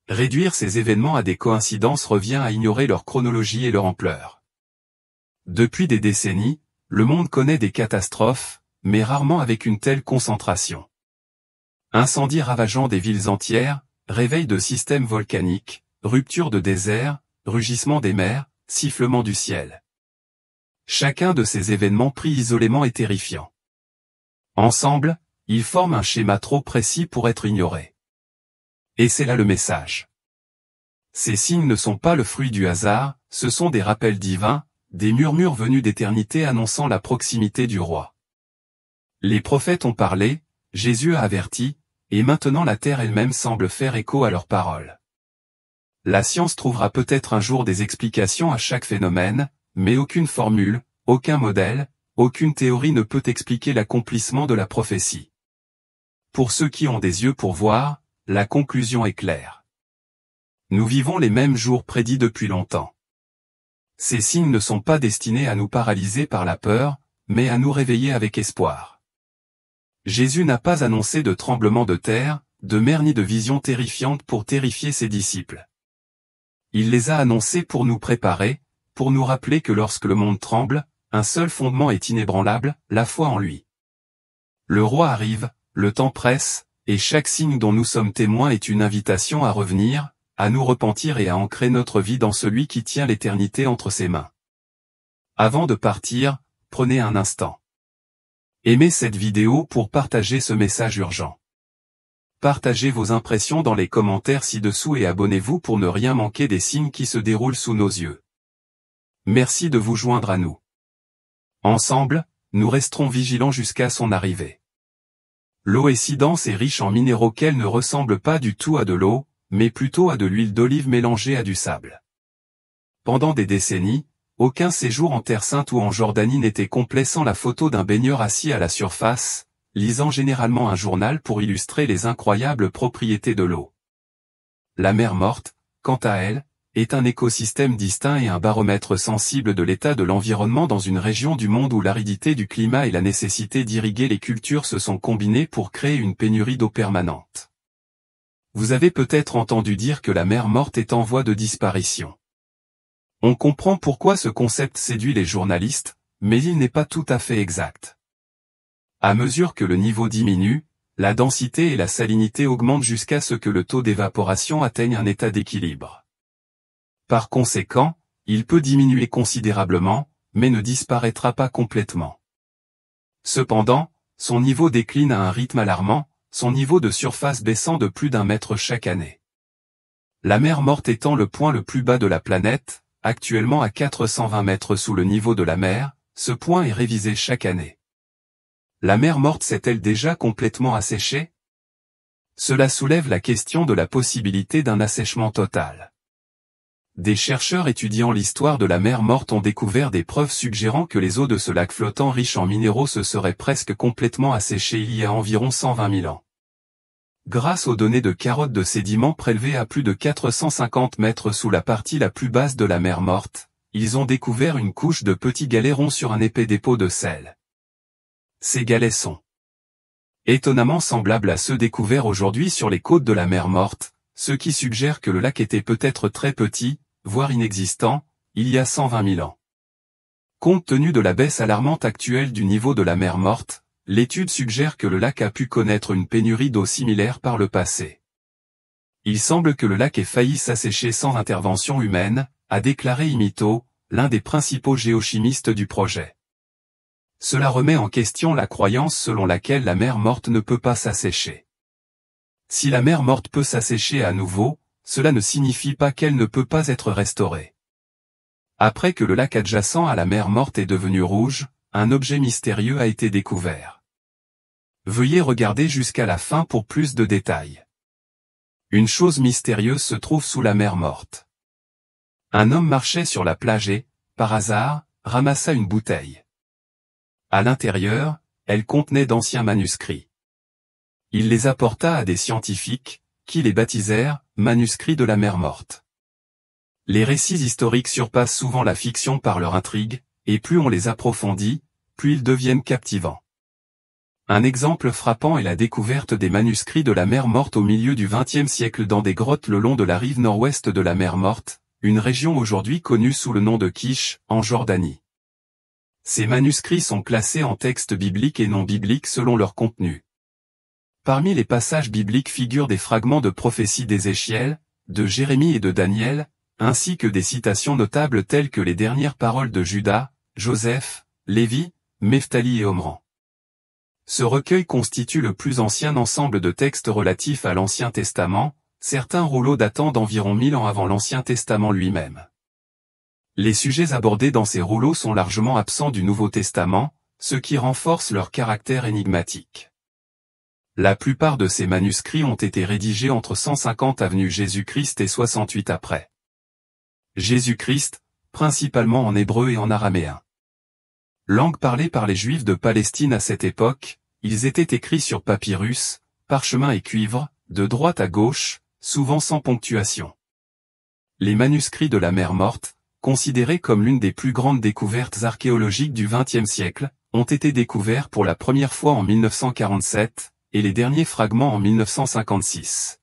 Réduire ces événements à des coïncidences revient à ignorer leur chronologie et leur ampleur. Depuis des décennies, le monde connaît des catastrophes, mais rarement avec une telle concentration. Incendies ravageant des villes entières, réveil de systèmes volcaniques, rupture de déserts, rugissement des mers, sifflement du ciel. Chacun de ces événements pris isolément est terrifiant. Ensemble, ils forment un schéma trop précis pour être ignoré. Et c'est là le message. Ces signes ne sont pas le fruit du hasard, ce sont des rappels divins, des murmures venus d'éternité annonçant la proximité du roi. Les prophètes ont parlé, Jésus a averti, et maintenant la terre elle-même semble faire écho à leurs paroles. La science trouvera peut-être un jour des explications à chaque phénomène, mais aucune formule, aucun modèle, aucune théorie ne peut expliquer l'accomplissement de la prophétie. Pour ceux qui ont des yeux pour voir, la conclusion est claire. Nous vivons les mêmes jours prédits depuis longtemps. Ces signes ne sont pas destinés à nous paralyser par la peur, mais à nous réveiller avec espoir. Jésus n'a pas annoncé de tremblement de terre, de mer ni de visions terrifiantes pour terrifier ses disciples. Il les a annoncés pour nous préparer, pour nous rappeler que lorsque le monde tremble, un seul fondement est inébranlable, la foi en lui. Le roi arrive, le temps presse, et chaque signe dont nous sommes témoins est une invitation à revenir, à nous repentir et à ancrer notre vie dans celui qui tient l'éternité entre ses mains. Avant de partir, prenez un instant. Aimez cette vidéo pour partager ce message urgent. Partagez vos impressions dans les commentaires ci-dessous et abonnez-vous pour ne rien manquer des signes qui se déroulent sous nos yeux. Merci de vous joindre à nous. Ensemble, nous resterons vigilants jusqu'à son arrivée. L'eau est si dense et riche en minéraux qu'elle ne ressemble pas du tout à de l'eau, mais plutôt à de l'huile d'olive mélangée à du sable. Pendant des décennies, aucun séjour en Terre Sainte ou en Jordanie n'était complet sans la photo d'un baigneur assis à la surface, lisant généralement un journal pour illustrer les incroyables propriétés de l'eau. La mer Morte, quant à elle, est un écosystème distinct et un baromètre sensible de l'état de l'environnement dans une région du monde où l'aridité du climat et la nécessité d'irriguer les cultures se sont combinées pour créer une pénurie d'eau permanente. Vous avez peut-être entendu dire que la mer Morte est en voie de disparition. On comprend pourquoi ce concept séduit les journalistes, mais il n'est pas tout à fait exact. À mesure que le niveau diminue, la densité et la salinité augmentent jusqu'à ce que le taux d'évaporation atteigne un état d'équilibre. Par conséquent, il peut diminuer considérablement, mais ne disparaîtra pas complètement. Cependant, son niveau décline à un rythme alarmant, son niveau de surface baissant de plus d'1 mètre chaque année. La mer Morte étant le point le plus bas de la planète, actuellement à 420 mètres sous le niveau de la mer, ce point est révisé chaque année. La mer Morte s'est-elle déjà complètement asséchée? Cela soulève la question de la possibilité d'un assèchement total. Des chercheurs étudiant l'histoire de la mer Morte ont découvert des preuves suggérant que les eaux de ce lac flottant riche en minéraux se seraient presque complètement asséchées il y a environ 120 000 ans. Grâce aux données de carottes de sédiments prélevées à plus de 450 mètres sous la partie la plus basse de la mer Morte, ils ont découvert une couche de petits galets ronds sur un épais dépôt de sel. Ces galets sont étonnamment semblables à ceux découverts aujourd'hui sur les côtes de la mer Morte, ce qui suggère que le lac était peut-être très petit, voire inexistant, il y a 120 000 ans. Compte tenu de la baisse alarmante actuelle du niveau de la mer Morte, l'étude suggère que le lac a pu connaître une pénurie d'eau similaire par le passé. Il semble que le lac ait failli s'assécher sans intervention humaine, a déclaré Imito, l'un des principaux géochimistes du projet. Cela remet en question la croyance selon laquelle la mer morte ne peut pas s'assécher. Si la mer morte peut s'assécher à nouveau, cela ne signifie pas qu'elle ne peut pas être restaurée. Après que le lac adjacent à la mer morte est devenu rouge, un objet mystérieux a été découvert. Veuillez regarder jusqu'à la fin pour plus de détails. Une chose mystérieuse se trouve sous la mer morte. Un homme marchait sur la plage et, par hasard, ramassa une bouteille. À l'intérieur, elle contenait d'anciens manuscrits. Il les apporta à des scientifiques, qui les baptisèrent « manuscrits de la mer morte ». Les récits historiques surpassent souvent la fiction par leur intrigue, et plus on les approfondit, plus ils deviennent captivants. Un exemple frappant est la découverte des manuscrits de la mer morte au milieu du XXe siècle dans des grottes le long de la rive nord-ouest de la mer morte, une région aujourd'hui connue sous le nom de Kish, en Jordanie. Ces manuscrits sont classés en textes bibliques et non bibliques selon leur contenu. Parmi les passages bibliques figurent des fragments de prophéties d'Ézéchiel, de Jérémie et de Daniel, ainsi que des citations notables telles que les dernières paroles de Judas, Joseph, Lévi, Nephtali et Omran. Ce recueil constitue le plus ancien ensemble de textes relatifs à l'Ancien Testament, certains rouleaux datant d'environ 1000 ans avant l'Ancien Testament lui-même. Les sujets abordés dans ces rouleaux sont largement absents du Nouveau Testament, ce qui renforce leur caractère énigmatique. La plupart de ces manuscrits ont été rédigés entre 150 avenue Jésus-Christ et 68 après Jésus-Christ, principalement en hébreu et en araméen. Langue parlée par les Juifs de Palestine à cette époque, ils étaient écrits sur papyrus, parchemin et cuivre, de droite à gauche, souvent sans ponctuation. Les manuscrits de la mer morte, considérés comme l'une des plus grandes découvertes archéologiques du XXe siècle, ont été découverts pour la première fois en 1947, et les derniers fragments en 1956.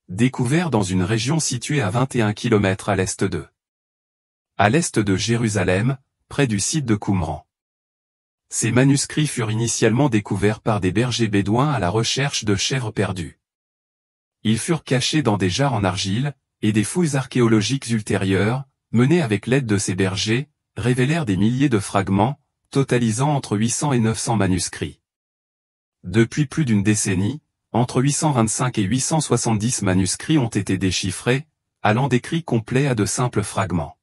Découverts dans une région située à 21 km à l'est de Jérusalem, près du site de Qumran. Ces manuscrits furent initialement découverts par des bergers bédouins à la recherche de chèvres perdues. Ils furent cachés dans des jarres en argile, et des fouilles archéologiques ultérieures, menées avec l'aide de ces bergers, révélèrent des milliers de fragments, totalisant entre 800 et 900 manuscrits. Depuis plus d'une décennie, entre 825 et 870 manuscrits ont été déchiffrés, allant d'écrits complets à de simples fragments.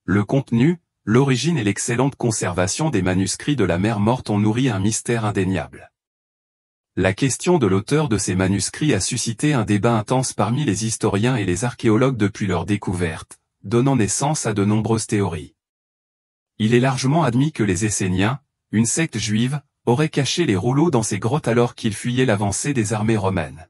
Le contenu, l'origine et l'excellente conservation des manuscrits de la mer morte ont nourri un mystère indéniable. La question de l'auteur de ces manuscrits a suscité un débat intense parmi les historiens et les archéologues depuis leur découverte, donnant naissance à de nombreuses théories. Il est largement admis que les Esséniens, une secte juive, auraient caché les rouleaux dans ces grottes alors qu'ils fuyaient l'avancée des armées romaines.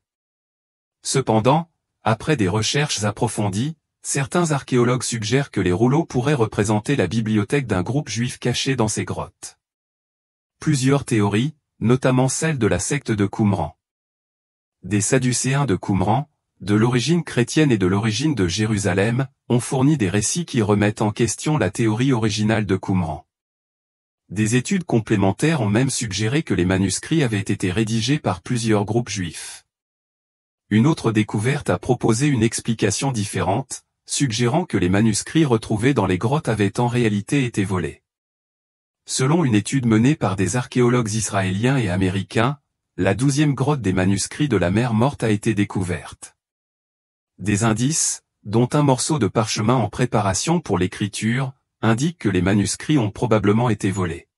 Cependant, après des recherches approfondies, certains archéologues suggèrent que les rouleaux pourraient représenter la bibliothèque d'un groupe juif caché dans ces grottes. Plusieurs théories, notamment celle de la secte de Qumran, des Sadducéens de Qumran, de l'origine chrétienne et de l'origine de Jérusalem, ont fourni des récits qui remettent en question la théorie originale de Qumran. Des études complémentaires ont même suggéré que les manuscrits avaient été rédigés par plusieurs groupes juifs. Une autre découverte a proposé une explication différente, suggérant que les manuscrits retrouvés dans les grottes avaient en réalité été volés. Selon une étude menée par des archéologues israéliens et américains, la 12e grotte des manuscrits de la mer morte a été découverte. Des indices, dont un morceau de parchemin en préparation pour l'écriture, indiquent que les manuscrits ont probablement été volés.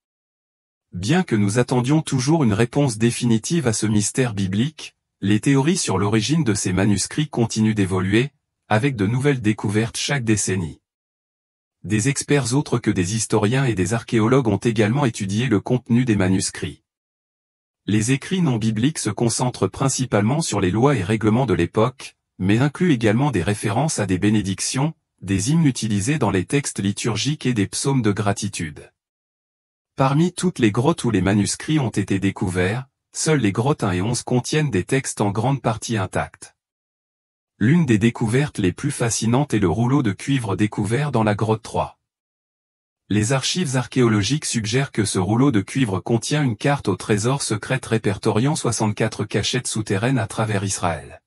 Bien que nous attendions toujours une réponse définitive à ce mystère biblique, les théories sur l'origine de ces manuscrits continuent d'évoluer, avec de nouvelles découvertes chaque décennie. Des experts autres que des historiens et des archéologues ont également étudié le contenu des manuscrits. Les écrits non bibliques se concentrent principalement sur les lois et règlements de l'époque, mais incluent également des références à des bénédictions, des hymnes utilisés dans les textes liturgiques et des psaumes de gratitude. Parmi toutes les grottes où les manuscrits ont été découverts, seules les grottes 1 et 11 contiennent des textes en grande partie intacts. L'une des découvertes les plus fascinantes est le rouleau de cuivre découvert dans la grotte 3. Les archives archéologiques suggèrent que ce rouleau de cuivre contient une carte au trésor secrète répertoriant 64 cachettes souterraines à travers Israël.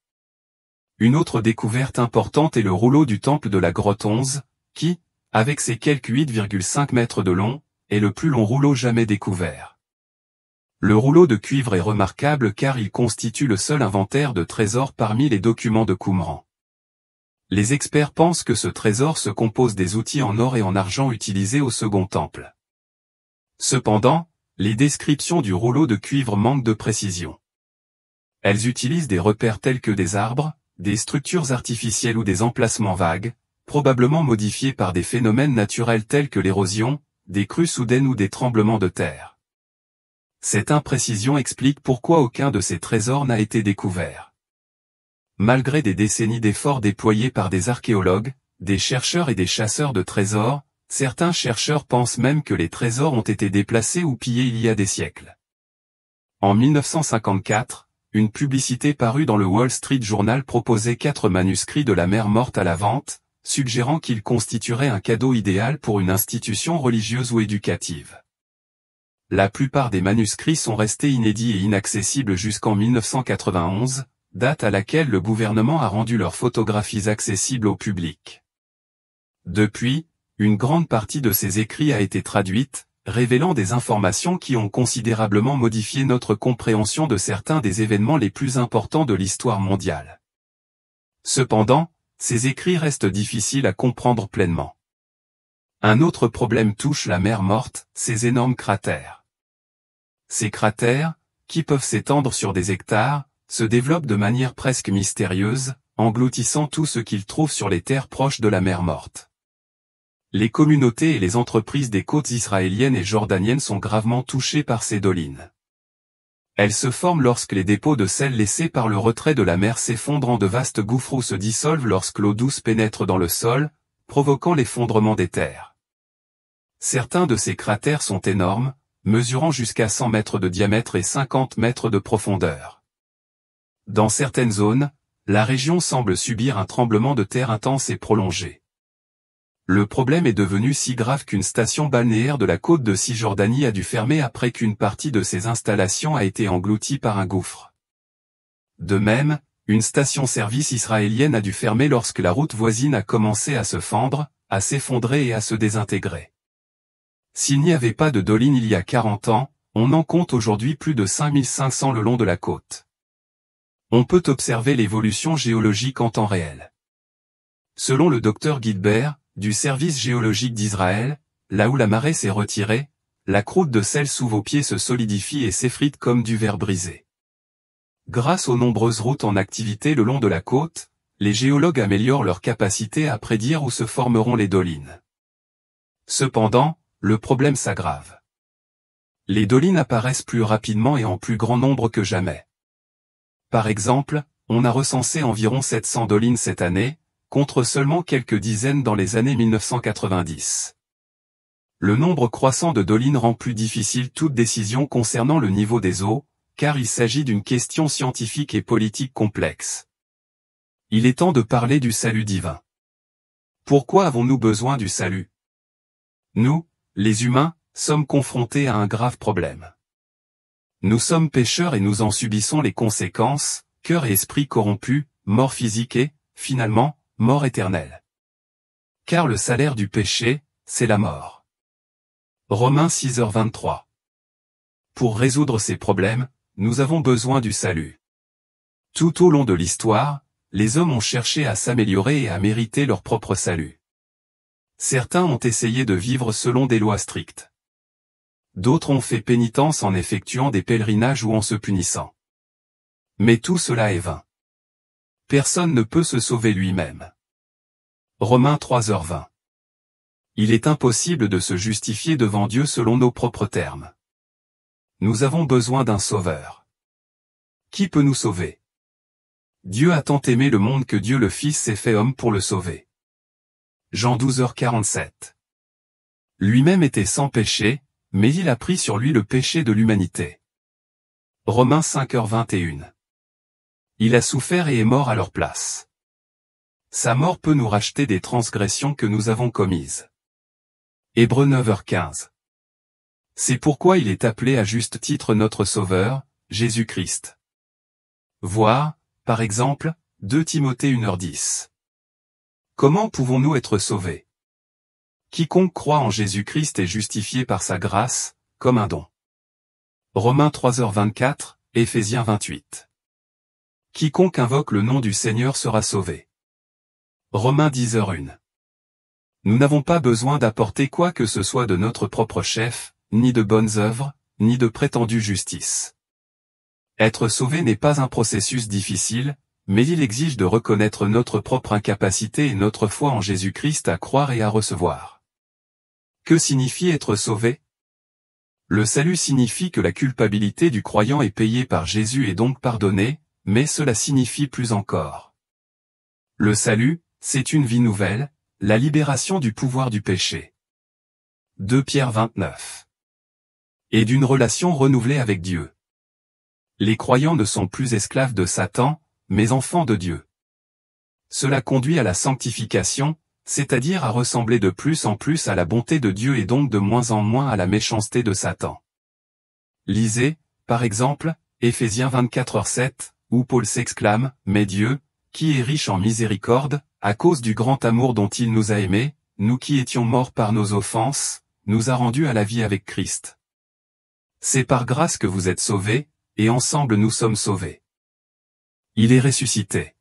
Une autre découverte importante est le rouleau du temple de la grotte 11, qui, avec ses quelques 8,5 mètres de long, est le plus long rouleau jamais découvert. Le rouleau de cuivre est remarquable car il constitue le seul inventaire de trésors parmi les documents de Qumran. Les experts pensent que ce trésor se compose des outils en or et en argent utilisés au Second Temple. Cependant, les descriptions du rouleau de cuivre manquent de précision. Elles utilisent des repères tels que des arbres, des structures artificielles ou des emplacements vagues, probablement modifiés par des phénomènes naturels tels que l'érosion, des crues soudaines ou des tremblements de terre. Cette imprécision explique pourquoi aucun de ces trésors n'a été découvert. Malgré des décennies d'efforts déployés par des archéologues, des chercheurs et des chasseurs de trésors, certains chercheurs pensent même que les trésors ont été déplacés ou pillés il y a des siècles. En 1954, une publicité parue dans le Wall Street Journal proposait 4 manuscrits de la mer Morte à la vente, suggérant qu'ils constitueraient un cadeau idéal pour une institution religieuse ou éducative. La plupart des manuscrits sont restés inédits et inaccessibles jusqu'en 1991, date à laquelle le gouvernement a rendu leurs photographies accessibles au public. Depuis, une grande partie de ces écrits a été traduite, révélant des informations qui ont considérablement modifié notre compréhension de certains des événements les plus importants de l'histoire mondiale. Cependant, ces écrits restent difficiles à comprendre pleinement. Un autre problème touche la mer Morte, ces énormes cratères. Ces cratères, qui peuvent s'étendre sur des hectares, se développent de manière presque mystérieuse, engloutissant tout ce qu'ils trouvent sur les terres proches de la mer Morte. Les communautés et les entreprises des côtes israéliennes et jordaniennes sont gravement touchées par ces dolines. Elles se forment lorsque les dépôts de sel laissés par le retrait de la mer s'effondrent en de vastes gouffres ou se dissolvent lorsque l'eau douce pénètre dans le sol, provoquant l'effondrement des terres. Certains de ces cratères sont énormes, mesurant jusqu'à 100 mètres de diamètre et 50 mètres de profondeur. Dans certaines zones, la région semble subir un tremblement de terre intense et prolongé. Le problème est devenu si grave qu'une station balnéaire de la côte de Cisjordanie a dû fermer après qu'une partie de ses installations a été engloutie par un gouffre. De même, une station-service israélienne a dû fermer lorsque la route voisine a commencé à se fendre, à s'effondrer et à se désintégrer. S'il n'y avait pas de doline il y a 40 ans, on en compte aujourd'hui plus de 5500 le long de la côte. On peut observer l'évolution géologique en temps réel. Selon le Dr Gilbert, du service géologique d'Israël, là où la marée s'est retirée, la croûte de sel sous vos pieds se solidifie et s'effrite comme du verre brisé. Grâce aux nombreuses routes en activité le long de la côte, les géologues améliorent leur capacité à prédire où se formeront les dolines. Cependant, le problème s'aggrave. Les dolines apparaissent plus rapidement et en plus grand nombre que jamais. Par exemple, on a recensé environ 700 dolines cette année, contre seulement quelques dizaines dans les années 1990. Le nombre croissant de dolines rend plus difficile toute décision concernant le niveau des eaux, car il s'agit d'une question scientifique et politique complexe. Il est temps de parler du salut divin. Pourquoi avons-nous besoin du salut? Nous, les humains, sommes confrontés à un grave problème. Nous sommes pécheurs et nous en subissons les conséquences, cœur et esprit corrompus, mort physique et, finalement, mort éternelle. Car le salaire du péché, c'est la mort. Romains 6h23. Pour résoudre ces problèmes, nous avons besoin du salut. Tout au long de l'histoire, les hommes ont cherché à s'améliorer et à mériter leur propre salut. Certains ont essayé de vivre selon des lois strictes. D'autres ont fait pénitence en effectuant des pèlerinages ou en se punissant. Mais tout cela est vain. Personne ne peut se sauver lui-même. Romains 3h20. Il est impossible de se justifier devant Dieu selon nos propres termes. Nous avons besoin d'un sauveur. Qui peut nous sauver? Dieu a tant aimé le monde que Dieu le Fils s'est fait homme pour le sauver. Jean 12h47. Lui-même était sans péché, mais il a pris sur lui le péché de l'humanité. Romains 5h21. Il a souffert et est mort à leur place. Sa mort peut nous racheter des transgressions que nous avons commises. Hébreux 9h15. C'est pourquoi il est appelé à juste titre notre Sauveur, Jésus-Christ. Voir, par exemple, 2 Timothée 1h10. Comment pouvons-nous être sauvés? Quiconque croit en Jésus-Christ est justifié par sa grâce, comme un don. Romains 3h24, Éphésiens 28. Quiconque invoque le nom du Seigneur sera sauvé. Romains 10h1. Nous n'avons pas besoin d'apporter quoi que ce soit de notre propre chef, ni de bonnes œuvres, ni de prétendue justice. Être sauvé n'est pas un processus difficile, mais il exige de reconnaître notre propre incapacité et notre foi en Jésus-Christ à croire et à recevoir. Que signifie être sauvé? Le salut signifie que la culpabilité du croyant est payée par Jésus et donc pardonnée, mais cela signifie plus encore. Le salut, c'est une vie nouvelle, la libération du pouvoir du péché. 2 Pierre 29. Et d'une relation renouvelée avec Dieu. Les croyants ne sont plus esclaves de Satan, mais enfants de Dieu. Cela conduit à la sanctification, c'est-à-dire à ressembler de plus en plus à la bonté de Dieu et donc de moins en moins à la méchanceté de Satan. Lisez, par exemple, Éphésiens 24h7, où Paul s'exclame, « Mais Dieu, qui est riche en miséricorde, à cause du grand amour dont il nous a aimés, nous qui étions morts par nos offenses, nous a rendus à la vie avec Christ. C'est par grâce que vous êtes sauvés, et ensemble nous sommes sauvés. Il est ressuscité.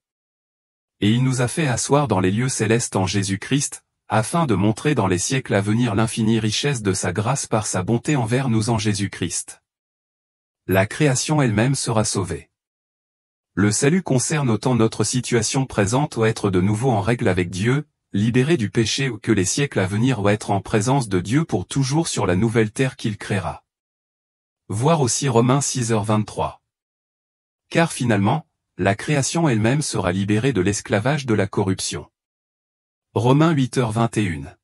Et il nous a fait asseoir dans les lieux célestes en Jésus-Christ, afin de montrer dans les siècles à venir l'infinie richesse de sa grâce par sa bonté envers nous en Jésus-Christ. La création elle-même sera sauvée. Le salut concerne autant notre situation présente ou être de nouveau en règle avec Dieu, libéré du péché ou que les siècles à venir ou être en présence de Dieu pour toujours sur la nouvelle terre qu'il créera. Voir aussi Romains 6h23. Car finalement, la création elle-même sera libérée de l'esclavage de la corruption. Romains 8h21.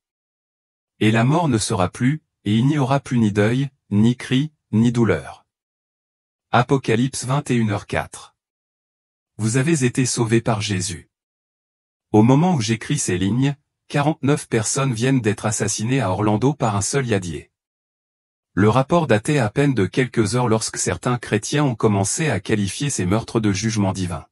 Et la mort ne sera plus, et il n'y aura plus ni deuil, ni cri, ni douleur. Apocalypse 21h4. Vous avez été sauvés par Jésus. Au moment où j'écris ces lignes, 49 personnes viennent d'être assassinées à Orlando par un seul yadier. Le rapport datait à peine de quelques heures lorsque certains chrétiens ont commencé à qualifier ces meurtres de jugement divin.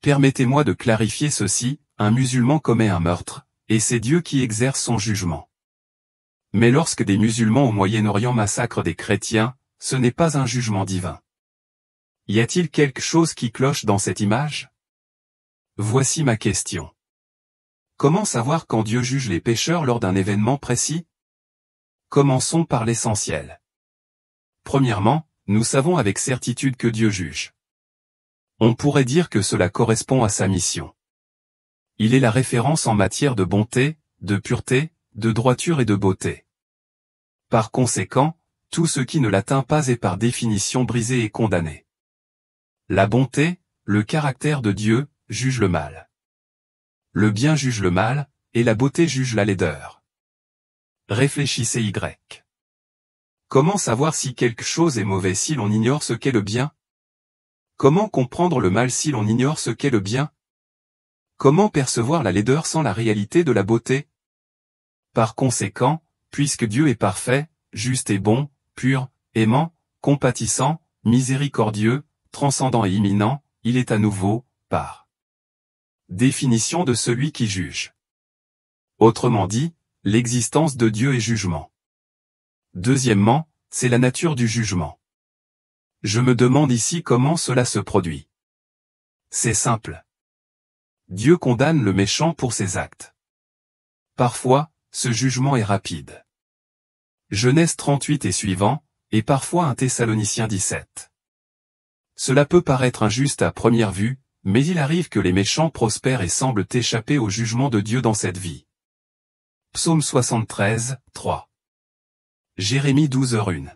Permettez-moi de clarifier ceci, un musulman commet un meurtre, et c'est Dieu qui exerce son jugement. Mais lorsque des musulmans au Moyen-Orient massacrent des chrétiens, ce n'est pas un jugement divin. Y a-t-il quelque chose qui cloche dans cette image? Voici ma question. Comment savoir quand Dieu juge les pécheurs lors d'un événement précis? Commençons par l'essentiel. Premièrement, nous savons avec certitude que Dieu juge. On pourrait dire que cela correspond à sa mission. Il est la référence en matière de bonté, de pureté, de droiture et de beauté. Par conséquent, tout ce qui ne l'atteint pas est par définition brisé et condamné. La bonté, le caractère de Dieu, juge le mal. Le bien juge le mal, et la beauté juge la laideur. Réfléchissez Y. Comment savoir si quelque chose est mauvais si l'on ignore ce qu'est le bien? Comment comprendre le mal si l'on ignore ce qu'est le bien? Comment percevoir la laideur sans la réalité de la beauté? Par conséquent, puisque Dieu est parfait, juste et bon, pur, aimant, compatissant, miséricordieux, transcendant et imminent, il est à nouveau, par définition de celui qui juge. Autrement dit, l'existence de Dieu est jugement. Deuxièmement, c'est la nature du jugement. Je me demande ici comment cela se produit. C'est simple. Dieu condamne le méchant pour ses actes. Parfois, ce jugement est rapide. Genèse 38 et suivant, et parfois 1 Thessaloniciens 17. Cela peut paraître injuste à première vue, mais il arrive que les méchants prospèrent et semblent échapper au jugement de Dieu dans cette vie. Psaume 73, 3. Jérémie 12h1.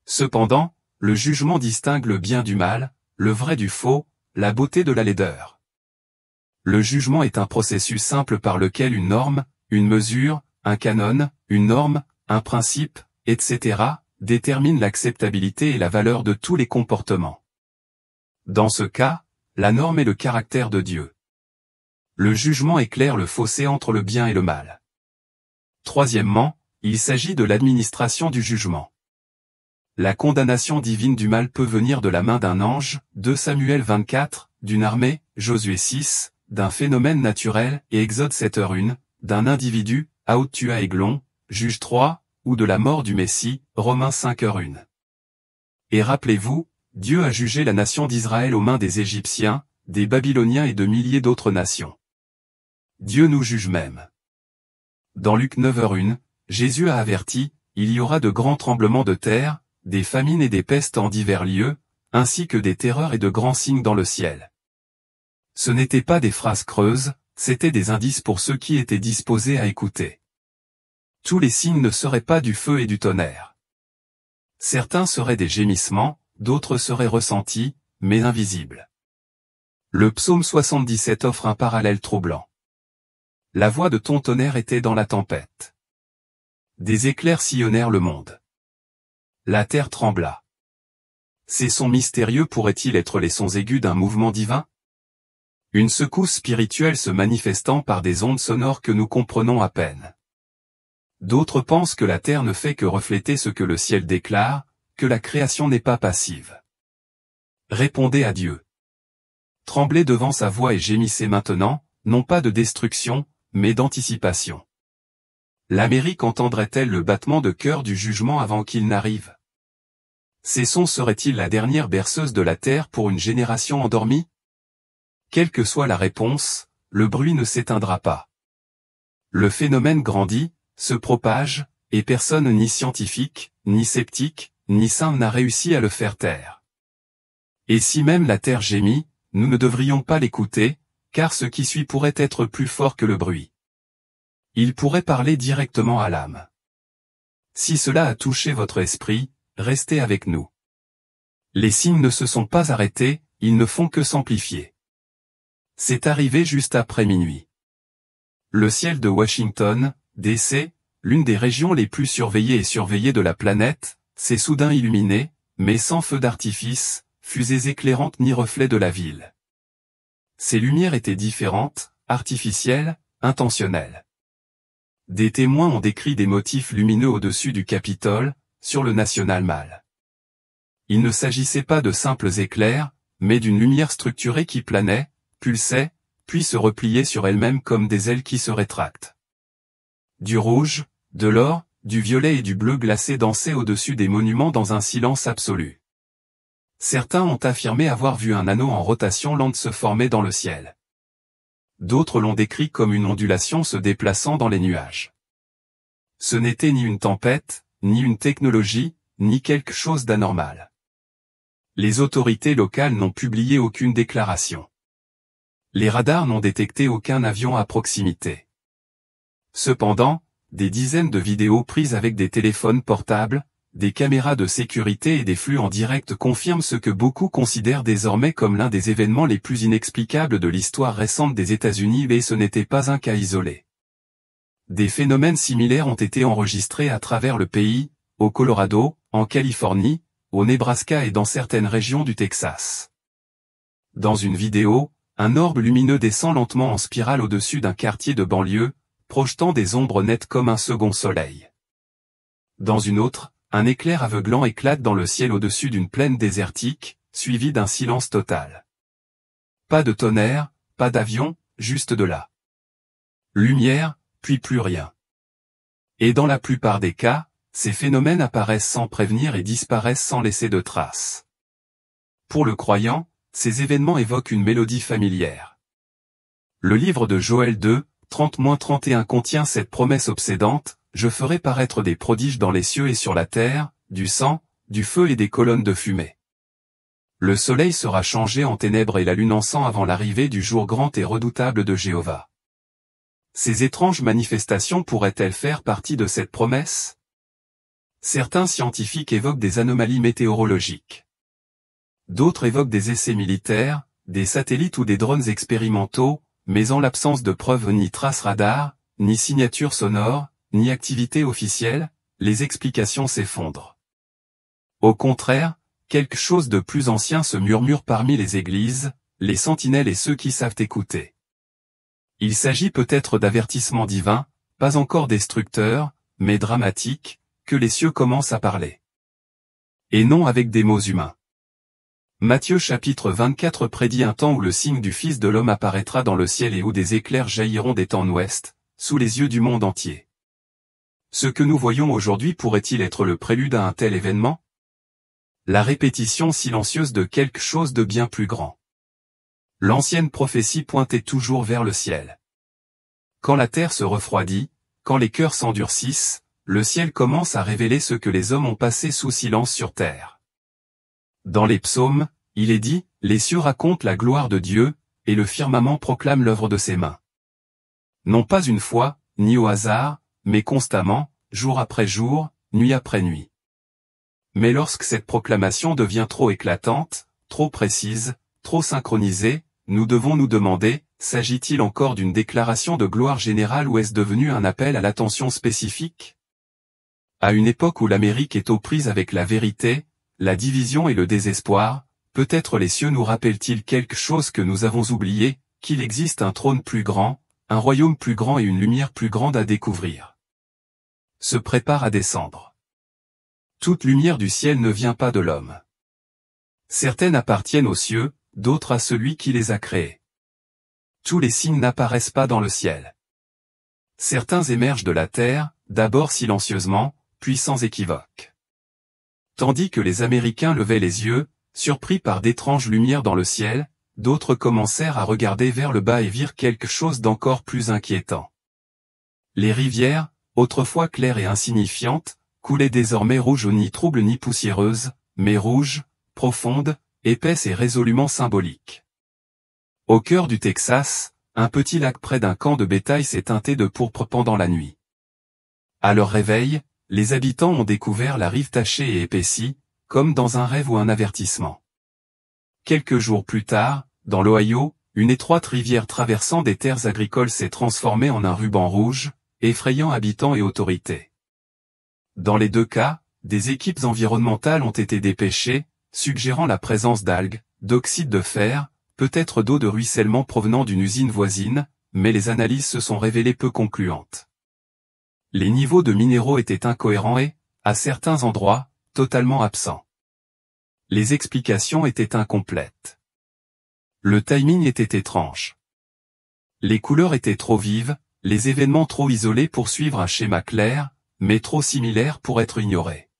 Cependant, le jugement distingue le bien du mal, le vrai du faux, la beauté de la laideur. Le jugement est un processus simple par lequel une norme, une mesure, un canon, une norme, un principe, etc., détermine l'acceptabilité et la valeur de tous les comportements. Dans ce cas, la norme est le caractère de Dieu. Le jugement éclaire le fossé entre le bien et le mal. Troisièmement, il s'agit de l'administration du jugement. La condamnation divine du mal peut venir de la main d'un ange, 2 Samuel 24, d'une armée, Josué 6, d'un phénomène naturel, et Exode 7h1, d'un individu, Août tua Aiglon, Juge 3, ou de la mort du Messie, Romains 5h1. Et rappelez-vous, Dieu a jugé la nation d'Israël aux mains des Égyptiens, des Babyloniens et de milliers d'autres nations. Dieu nous juge même. Dans Luc 9h1, Jésus a averti, il y aura de grands tremblements de terre, des famines et des pestes en divers lieux, ainsi que des terreurs et de grands signes dans le ciel. Ce n'étaient pas des phrases creuses, c'étaient des indices pour ceux qui étaient disposés à écouter. Tous les signes ne seraient pas du feu et du tonnerre. Certains seraient des gémissements, d'autres seraient ressentis, mais invisibles. Le psaume 77 offre un parallèle troublant. La voix de ton tonnerre était dans la tempête. Des éclairs sillonnèrent le monde. La terre trembla. Ces sons mystérieux pourraient-ils être les sons aigus d'un mouvement divin? Une secousse spirituelle se manifestant par des ondes sonores que nous comprenons à peine. D'autres pensent que la terre ne fait que refléter ce que le ciel déclare, que la création n'est pas passive. Répondez à Dieu. Tremblez devant sa voix et gémissez maintenant, non pas de destruction, mais d'anticipation. L'Amérique entendrait-elle le battement de cœur du jugement avant qu'il n'arrive? Ces sons seraient-ils la dernière berceuse de la terre pour une génération endormie? Quelle que soit la réponse, le bruit ne s'éteindra pas. Le phénomène grandit, se propage, et personne ni scientifique, ni sceptique, ni saint n'a réussi à le faire taire. Et si même la terre gémit, nous ne devrions pas l'écouter, car ce qui suit pourrait être plus fort que le bruit. Il pourrait parler directement à l'âme. Si cela a touché votre esprit, restez avec nous. Les signes ne se sont pas arrêtés, ils ne font que s'amplifier. C'est arrivé juste après minuit. Le ciel de Washington, D.C., l'une des régions les plus surveillées et surveillées de la planète, s'est soudain illuminé, mais sans feu d'artifice, fusées éclairantes ni reflets de la ville. Ces lumières étaient différentes, artificielles, intentionnelles. Des témoins ont décrit des motifs lumineux au-dessus du Capitole, sur le National Mall. Il ne s'agissait pas de simples éclairs, mais d'une lumière structurée qui planait, pulsait, puis se repliait sur elle-même comme des ailes qui se rétractent. Du rouge, de l'or, du violet et du bleu glacé dansaient au-dessus des monuments dans un silence absolu. Certains ont affirmé avoir vu un anneau en rotation lente se former dans le ciel. D'autres l'ont décrit comme une ondulation se déplaçant dans les nuages. Ce n'était ni une tempête, ni une technologie, ni quelque chose d'anormal. Les autorités locales n'ont publié aucune déclaration. Les radars n'ont détecté aucun avion à proximité. Cependant, des dizaines de vidéos prises avec des téléphones portables, des caméras de sécurité et des flux en direct confirment ce que beaucoup considèrent désormais comme l'un des événements les plus inexplicables de l'histoire récente des États-Unis, et ce n'était pas un cas isolé. Des phénomènes similaires ont été enregistrés à travers le pays, au Colorado, en Californie, au Nebraska et dans certaines régions du Texas. Dans une vidéo, un orbe lumineux descend lentement en spirale au-dessus d'un quartier de banlieue, projetant des ombres nettes comme un second soleil. Dans une autre, un éclair aveuglant éclate dans le ciel au-dessus d'une plaine désertique, suivi d'un silence total. Pas de tonnerre, pas d'avion, juste de la lumière, puis plus rien. Et dans la plupart des cas, ces phénomènes apparaissent sans prévenir et disparaissent sans laisser de traces. Pour le croyant, ces événements évoquent une mélodie familière. Le livre de Joël 2, 30-31 contient cette promesse obsédante: je ferai paraître des prodiges dans les cieux et sur la terre, du sang, du feu et des colonnes de fumée. Le soleil sera changé en ténèbres et la lune en sang avant l'arrivée du jour grand et redoutable de Jéhovah. Ces étranges manifestations pourraient-elles faire partie de cette promesse? Certains scientifiques évoquent des anomalies météorologiques. D'autres évoquent des essais militaires, des satellites ou des drones expérimentaux, mais en l'absence de preuves ni traces radar, ni signatures sonores, ni activité officielle, les explications s'effondrent. Au contraire, quelque chose de plus ancien se murmure parmi les églises, les sentinelles et ceux qui savent écouter. Il s'agit peut-être d'avertissements divins, pas encore destructeurs, mais dramatiques, que les cieux commencent à parler. Et non avec des mots humains. Matthieu chapitre 24 prédit un temps où le signe du Fils de l'homme apparaîtra dans le ciel et où des éclairs jailliront des temps ouest, sous les yeux du monde entier. Ce que nous voyons aujourd'hui pourrait-il être le prélude à un tel événement? La répétition silencieuse de quelque chose de bien plus grand. L'ancienne prophétie pointait toujours vers le ciel. Quand la terre se refroidit, quand les cœurs s'endurcissent, le ciel commence à révéler ce que les hommes ont passé sous silence sur terre. Dans les psaumes, il est dit, les cieux racontent la gloire de Dieu, et le firmament proclame l'œuvre de ses mains. Non pas une fois, ni au hasard, mais constamment, jour après jour, nuit après nuit. Mais lorsque cette proclamation devient trop éclatante, trop précise, trop synchronisée, nous devons nous demander, s'agit-il encore d'une déclaration de gloire générale ou est-ce devenu un appel à l'attention spécifique? À une époque où l'Amérique est aux prises avec la vérité, la division et le désespoir, peut-être les cieux nous rappellent-ils quelque chose que nous avons oublié, qu'il existe un trône plus grand, un royaume plus grand et une lumière plus grande à découvrir. Se prépare à descendre. Toute lumière du ciel ne vient pas de l'homme. Certaines appartiennent aux cieux, d'autres à celui qui les a créées. Tous les signes n'apparaissent pas dans le ciel. Certains émergent de la terre, d'abord silencieusement, puis sans équivoque. Tandis que les Américains levaient les yeux, surpris par d'étranges lumières dans le ciel, d'autres commencèrent à regarder vers le bas et virent quelque chose d'encore plus inquiétant. Les rivières, autrefois claires et insignifiantes, coulaient désormais rouges ni troubles ni poussiéreuses, mais rouges, profondes, épaisses et résolument symboliques. Au cœur du Texas, un petit lac près d'un camp de bétail s'est teinté de pourpre pendant la nuit. À leur réveil, les habitants ont découvert la rive tachée et épaissie, comme dans un rêve ou un avertissement. Quelques jours plus tard, dans l'Ohio, une étroite rivière traversant des terres agricoles s'est transformée en un ruban rouge, effrayant habitants et autorités. Dans les deux cas, des équipes environnementales ont été dépêchées, suggérant la présence d'algues, d'oxyde de fer, peut-être d'eau de ruissellement provenant d'une usine voisine, mais les analyses se sont révélées peu concluantes. Les niveaux de minéraux étaient incohérents et, à certains endroits, totalement absents. Les explications étaient incomplètes. Le timing était étrange. Les couleurs étaient trop vives, les événements trop isolés pour suivre un schéma clair, mais trop similaires pour être ignorés.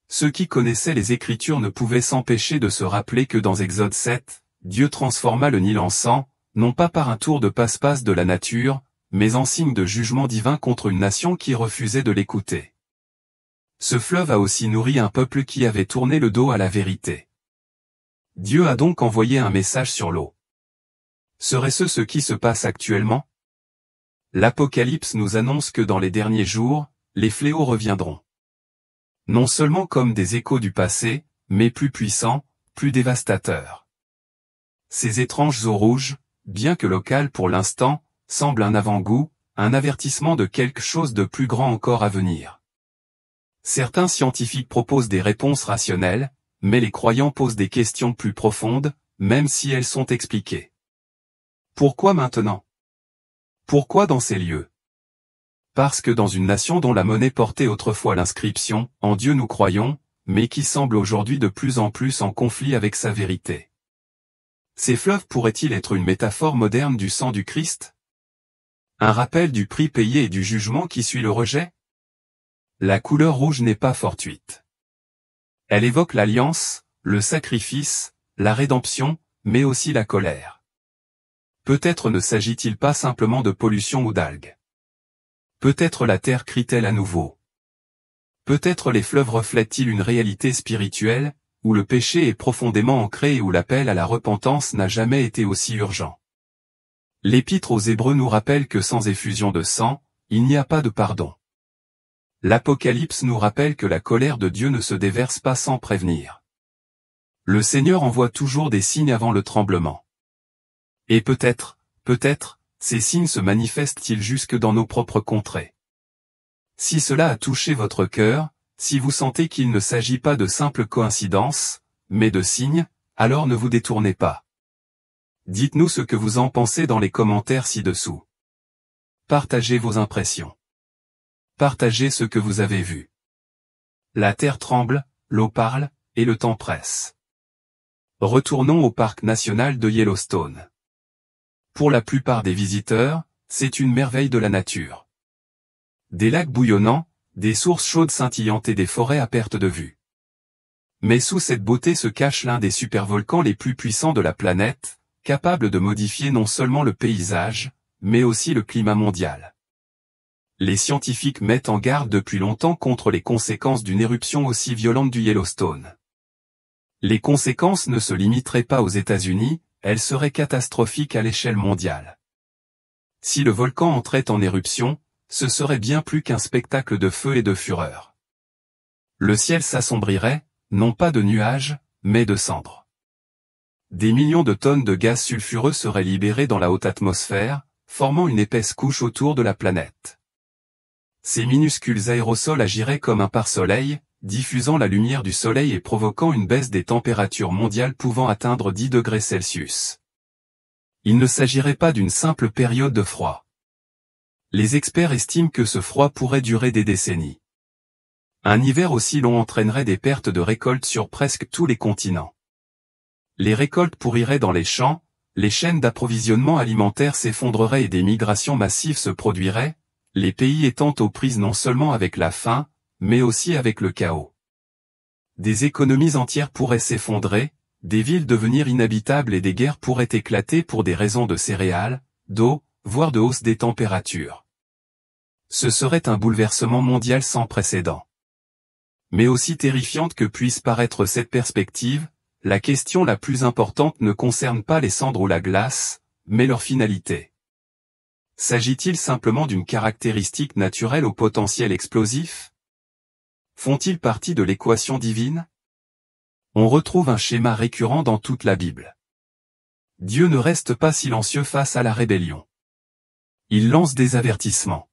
Ceux qui connaissaient les Écritures ne pouvaient s'empêcher de se rappeler que dans Exode 7, Dieu transforma le Nil en sang, non pas par un tour de passe-passe de la nature, mais en signe de jugement divin contre une nation qui refusait de l'écouter. Ce fleuve a aussi nourri un peuple qui avait tourné le dos à la vérité. Dieu a donc envoyé un message sur l'eau. Serait-ce ce qui se passe actuellement? L'Apocalypse nous annonce que dans les derniers jours, les fléaux reviendront. Non seulement comme des échos du passé, mais plus puissants, plus dévastateurs. Ces étranges eaux rouges, bien que locales pour l'instant, semblent un avant-goût, un avertissement de quelque chose de plus grand encore à venir. Certains scientifiques proposent des réponses rationnelles, mais les croyants posent des questions plus profondes, même si elles sont expliquées. Pourquoi maintenant? Pourquoi dans ces lieux? Parce que dans une nation dont la monnaie portait autrefois l'inscription « En Dieu nous croyons », mais qui semble aujourd'hui de plus en plus en conflit avec sa vérité. Ces fleuves pourraient-ils être une métaphore moderne du sang du Christ? Un rappel du prix payé et du jugement qui suit le rejet? La couleur rouge n'est pas fortuite. Elle évoque l'alliance, le sacrifice, la rédemption, mais aussi la colère. Peut-être ne s'agit-il pas simplement de pollution ou d'algues. Peut-être la terre crie-t-elle à nouveau. Peut-être les fleuves reflètent-ils une réalité spirituelle, où le péché est profondément ancré et où l'appel à la repentance n'a jamais été aussi urgent. L'Épître aux Hébreux nous rappelle que sans effusion de sang, il n'y a pas de pardon. L'Apocalypse nous rappelle que la colère de Dieu ne se déverse pas sans prévenir. Le Seigneur envoie toujours des signes avant le tremblement. Et peut-être, ces signes se manifestent-ils jusque dans nos propres contrées. Si cela a touché votre cœur, si vous sentez qu'il ne s'agit pas de simples coïncidences, mais de signes, alors ne vous détournez pas. Dites-nous ce que vous en pensez dans les commentaires ci-dessous. Partagez vos impressions. Partagez ce que vous avez vu. La terre tremble, l'eau parle, et le temps presse. Retournons au parc national de Yellowstone. Pour la plupart des visiteurs, c'est une merveille de la nature. Des lacs bouillonnants, des sources chaudes scintillantes et des forêts à perte de vue. Mais sous cette beauté se cache l'un des supervolcans les plus puissants de la planète, capable de modifier non seulement le paysage, mais aussi le climat mondial. Les scientifiques mettent en garde depuis longtemps contre les conséquences d'une éruption aussi violente du Yellowstone. Les conséquences ne se limiteraient pas aux États-Unis, elles seraient catastrophiques à l'échelle mondiale. Si le volcan entrait en éruption, ce serait bien plus qu'un spectacle de feu et de fureur. Le ciel s'assombrirait, non pas de nuages, mais de cendres. Des millions de tonnes de gaz sulfureux seraient libérés dans la haute atmosphère, formant une épaisse couche autour de la planète. Ces minuscules aérosols agiraient comme un pare-soleil, diffusant la lumière du soleil et provoquant une baisse des températures mondiales pouvant atteindre 10 degrés Celsius. Il ne s'agirait pas d'une simple période de froid. Les experts estiment que ce froid pourrait durer des décennies. Un hiver aussi long entraînerait des pertes de récoltes sur presque tous les continents. Les récoltes pourriraient dans les champs, les chaînes d'approvisionnement alimentaire s'effondreraient et des migrations massives se produiraient, les pays étant aux prises non seulement avec la faim, mais aussi avec le chaos. Des économies entières pourraient s'effondrer, des villes devenir inhabitables et des guerres pourraient éclater pour des raisons de céréales, d'eau, voire de hausse des températures. Ce serait un bouleversement mondial sans précédent. Mais aussi terrifiante que puisse paraître cette perspective, la question la plus importante ne concerne pas les cendres ou la glace, mais leur finalité. S'agit-il simplement d'une caractéristique naturelle au potentiel explosif? Font-ils partie de l'équation divine? On retrouve un schéma récurrent dans toute la Bible. Dieu ne reste pas silencieux face à la rébellion. Il lance des avertissements.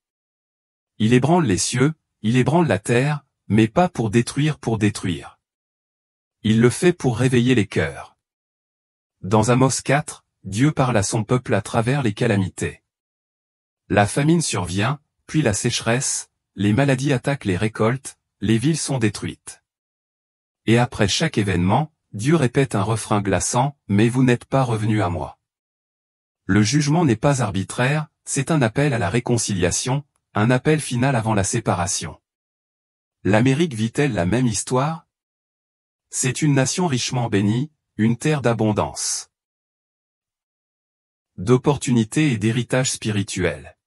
Il ébranle les cieux, il ébranle la terre, mais pas pour détruire. Il le fait pour réveiller les cœurs. Dans Amos 4, Dieu parle à son peuple à travers les calamités. La famine survient, puis la sécheresse, les maladies attaquent les récoltes, les villes sont détruites. Et après chaque événement, Dieu répète un refrain glaçant, « Mais vous n'êtes pas revenus à moi ». Le jugement n'est pas arbitraire, c'est un appel à la réconciliation, un appel final avant la séparation. L'Amérique vit-elle la même histoire? C'est une nation richement bénie, une terre d'abondance, d'opportunités et d'héritage spirituel.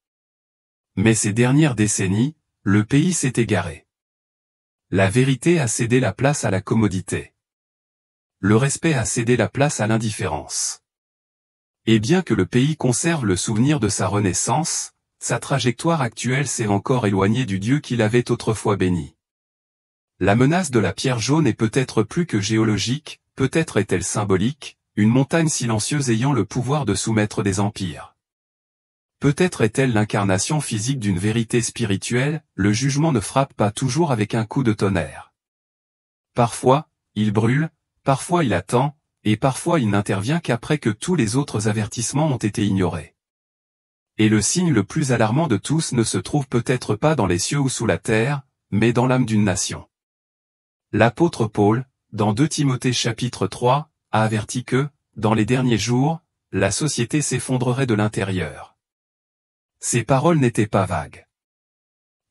Mais ces dernières décennies, le pays s'est égaré. La vérité a cédé la place à la commodité. Le respect a cédé la place à l'indifférence. Et bien que le pays conserve le souvenir de sa renaissance, sa trajectoire actuelle s'est encore éloignée du Dieu qu'il avait autrefois béni. La menace de la pierre jaune est peut-être plus que géologique, peut-être est-elle symbolique, une montagne silencieuse ayant le pouvoir de soumettre des empires. Peut-être est-elle l'incarnation physique d'une vérité spirituelle, le jugement ne frappe pas toujours avec un coup de tonnerre. Parfois, il brûle, parfois il attend, et parfois il n'intervient qu'après que tous les autres avertissements ont été ignorés. Et le signe le plus alarmant de tous ne se trouve peut-être pas dans les cieux ou sous la terre, mais dans l'âme d'une nation. L'apôtre Paul, dans 2 Timothée chapitre 3, a averti que, dans les derniers jours, la société s'effondrerait de l'intérieur. Ces paroles n'étaient pas vagues.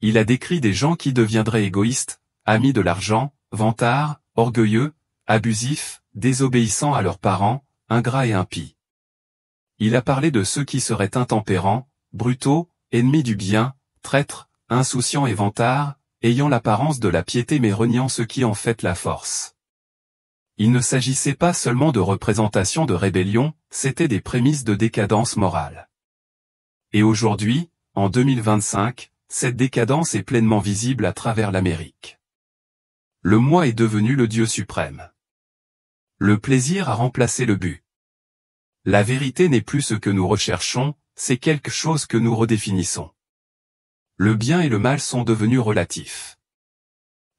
Il a décrit des gens qui deviendraient égoïstes, amis de l'argent, vantards, orgueilleux, abusifs, désobéissants à leurs parents, ingrats et impies. Il a parlé de ceux qui seraient intempérants, brutaux, ennemis du bien, traîtres, insouciants et vantards, ayant l'apparence de la piété mais reniant ce qui en fait la force. Il ne s'agissait pas seulement de représentations de rébellion, c'étaient des prémices de décadence morale. Et aujourd'hui, en 2025, cette décadence est pleinement visible à travers l'Amérique. Le moi est devenu le Dieu suprême. Le plaisir a remplacé le but. La vérité n'est plus ce que nous recherchons, c'est quelque chose que nous redéfinissons. Le bien et le mal sont devenus relatifs.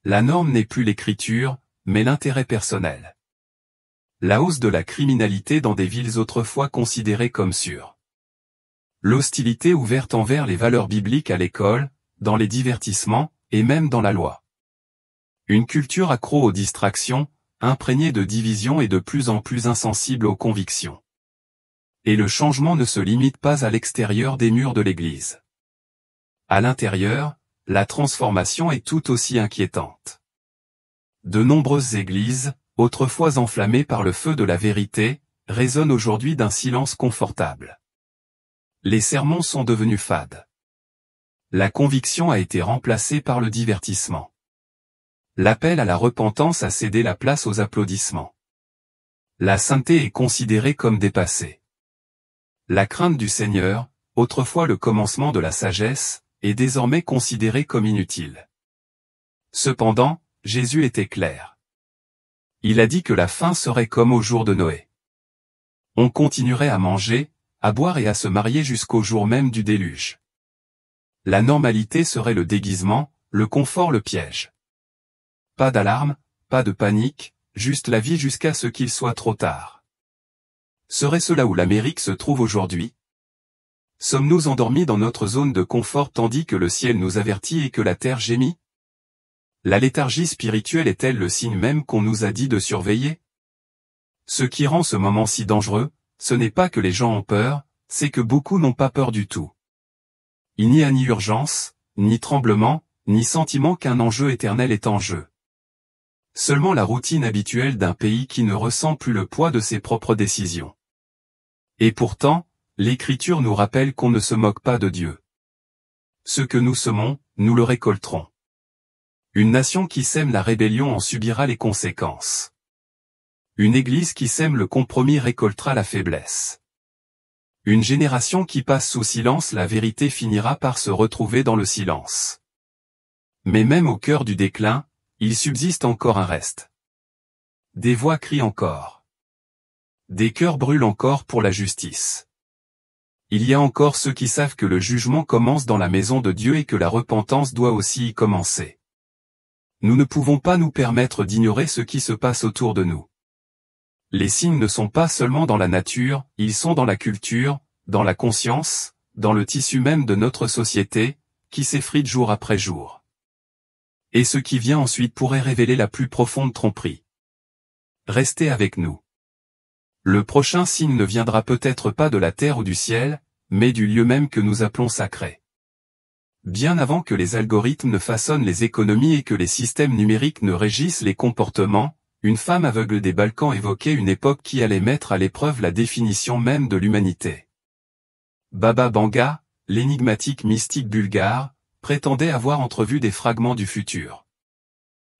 La norme n'est plus l'écriture, mais l'intérêt personnel. La hausse de la criminalité dans des villes autrefois considérées comme sûres. L'hostilité ouverte envers les valeurs bibliques à l'école, dans les divertissements, et même dans la loi. Une culture accro aux distractions, imprégnée de divisions et de plus en plus insensible aux convictions. Et le changement ne se limite pas à l'extérieur des murs de l'Église. À l'intérieur, la transformation est tout aussi inquiétante. De nombreuses églises, autrefois enflammées par le feu de la vérité, résonnent aujourd'hui d'un silence confortable. Les sermons sont devenus fades. La conviction a été remplacée par le divertissement. L'appel à la repentance a cédé la place aux applaudissements. La sainteté est considérée comme dépassée. La crainte du Seigneur, autrefois le commencement de la sagesse, est désormais considérée comme inutile. Cependant, Jésus était clair. Il a dit que la fin serait comme au jour de Noé. On continuerait à manger, à boire et à se marier jusqu'au jour même du déluge. La normalité serait le déguisement, le confort le piège. Pas d'alarme, pas de panique, juste la vie jusqu'à ce qu'il soit trop tard. Serait-ce là où l'Amérique se trouve aujourd'hui? Sommes-nous endormis dans notre zone de confort tandis que le ciel nous avertit et que la terre gémit? La léthargie spirituelle est-elle le signe même qu'on nous a dit de surveiller? Ce qui rend ce moment si dangereux, ce n'est pas que les gens ont peur, c'est que beaucoup n'ont pas peur du tout. Il n'y a ni urgence, ni tremblement, ni sentiment qu'un enjeu éternel est en jeu. Seulement la routine habituelle d'un pays qui ne ressent plus le poids de ses propres décisions. Et pourtant, l'Écriture nous rappelle qu'on ne se moque pas de Dieu. Ce que nous semons, nous le récolterons. Une nation qui sème la rébellion en subira les conséquences. Une église qui sème le compromis récoltera la faiblesse. Une génération qui passe sous silence la vérité finira par se retrouver dans le silence. Mais même au cœur du déclin, il subsiste encore un reste. Des voix crient encore. Des cœurs brûlent encore pour la justice. Il y a encore ceux qui savent que le jugement commence dans la maison de Dieu et que la repentance doit aussi y commencer. Nous ne pouvons pas nous permettre d'ignorer ce qui se passe autour de nous. Les signes ne sont pas seulement dans la nature, ils sont dans la culture, dans la conscience, dans le tissu même de notre société, qui s'effrite jour après jour. Et ce qui vient ensuite pourrait révéler la plus profonde tromperie. Restez avec nous. Le prochain signe ne viendra peut-être pas de la terre ou du ciel, mais du lieu même que nous appelons sacré. Bien avant que les algorithmes ne façonnent les économies et que les systèmes numériques ne régissent les comportements, une femme aveugle des Balkans évoquait une époque qui allait mettre à l'épreuve la définition même de l'humanité. Baba Vanga, l'énigmatique mystique bulgare, prétendait avoir entrevu des fragments du futur.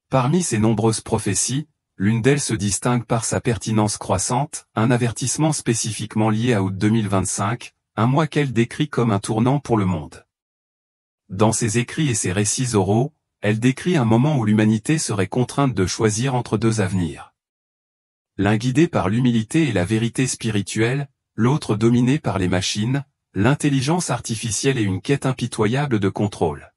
Parmi ces nombreuses prophéties, l'une d'elles se distingue par sa pertinence croissante, un avertissement spécifiquement lié à août 2025, un mois qu'elle décrit comme un tournant pour le monde. Dans ses écrits et ses récits oraux, elle décrit un moment où l'humanité serait contrainte de choisir entre deux avenirs. L'un guidé par l'humilité et la vérité spirituelle, l'autre dominé par les machines, l'intelligence artificielle et une quête impitoyable de contrôle.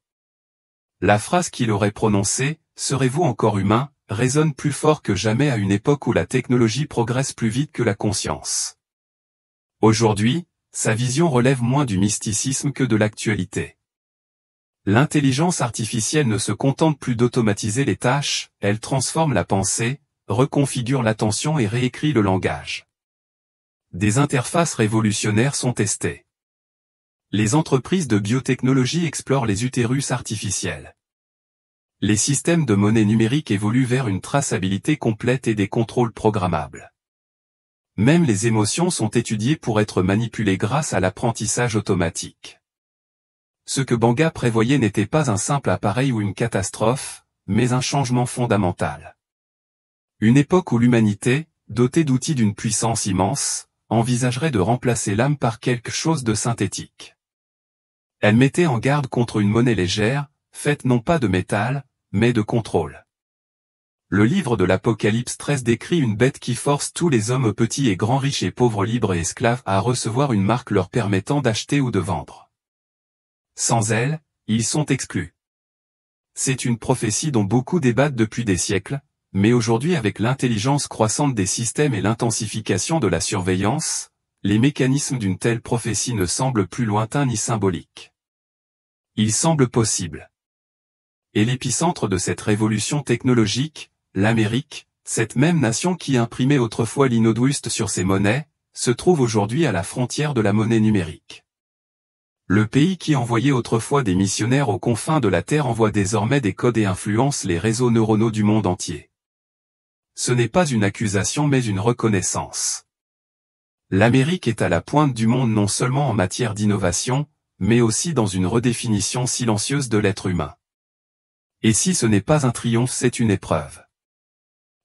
La phrase qu'il aurait prononcée, « Serez-vous encore humain ?» résonne plus fort que jamais à une époque où la technologie progresse plus vite que la conscience. Aujourd'hui, sa vision relève moins du mysticisme que de l'actualité. L'intelligence artificielle ne se contente plus d'automatiser les tâches, elle transforme la pensée, reconfigure l'attention et réécrit le langage. Des interfaces révolutionnaires sont testées. Les entreprises de biotechnologie explorent les utérus artificiels. Les systèmes de monnaie numérique évoluent vers une traçabilité complète et des contrôles programmables. Même les émotions sont étudiées pour être manipulées grâce à l'apprentissage automatique. Ce que Vanga prévoyait n'était pas un simple appareil ou une catastrophe, mais un changement fondamental. Une époque où l'humanité, dotée d'outils d'une puissance immense, envisagerait de remplacer l'âme par quelque chose de synthétique. Elle mettait en garde contre une monnaie légère, faite non pas de métal, mais de contrôle. Le livre de l'Apocalypse 13 décrit une bête qui force tous les hommes petits et grands, riches et pauvres, libres et esclaves à recevoir une marque leur permettant d'acheter ou de vendre. Sans elle, ils sont exclus. C'est une prophétie dont beaucoup débattent depuis des siècles, mais aujourd'hui avec l'intelligence croissante des systèmes et l'intensification de la surveillance, les mécanismes d'une telle prophétie ne semblent plus lointains ni symboliques. Ils semblent possibles. Et l'épicentre de cette révolution technologique, l'Amérique, cette même nation qui imprimait autrefois l'inodouste sur ses monnaies, se trouve aujourd'hui à la frontière de la monnaie numérique. Le pays qui envoyait autrefois des missionnaires aux confins de la Terre envoie désormais des codes et influence les réseaux neuronaux du monde entier. Ce n'est pas une accusation mais une reconnaissance. L'Amérique est à la pointe du monde non seulement en matière d'innovation, mais aussi dans une redéfinition silencieuse de l'être humain. Et si ce n'est pas un triomphe, c'est une épreuve.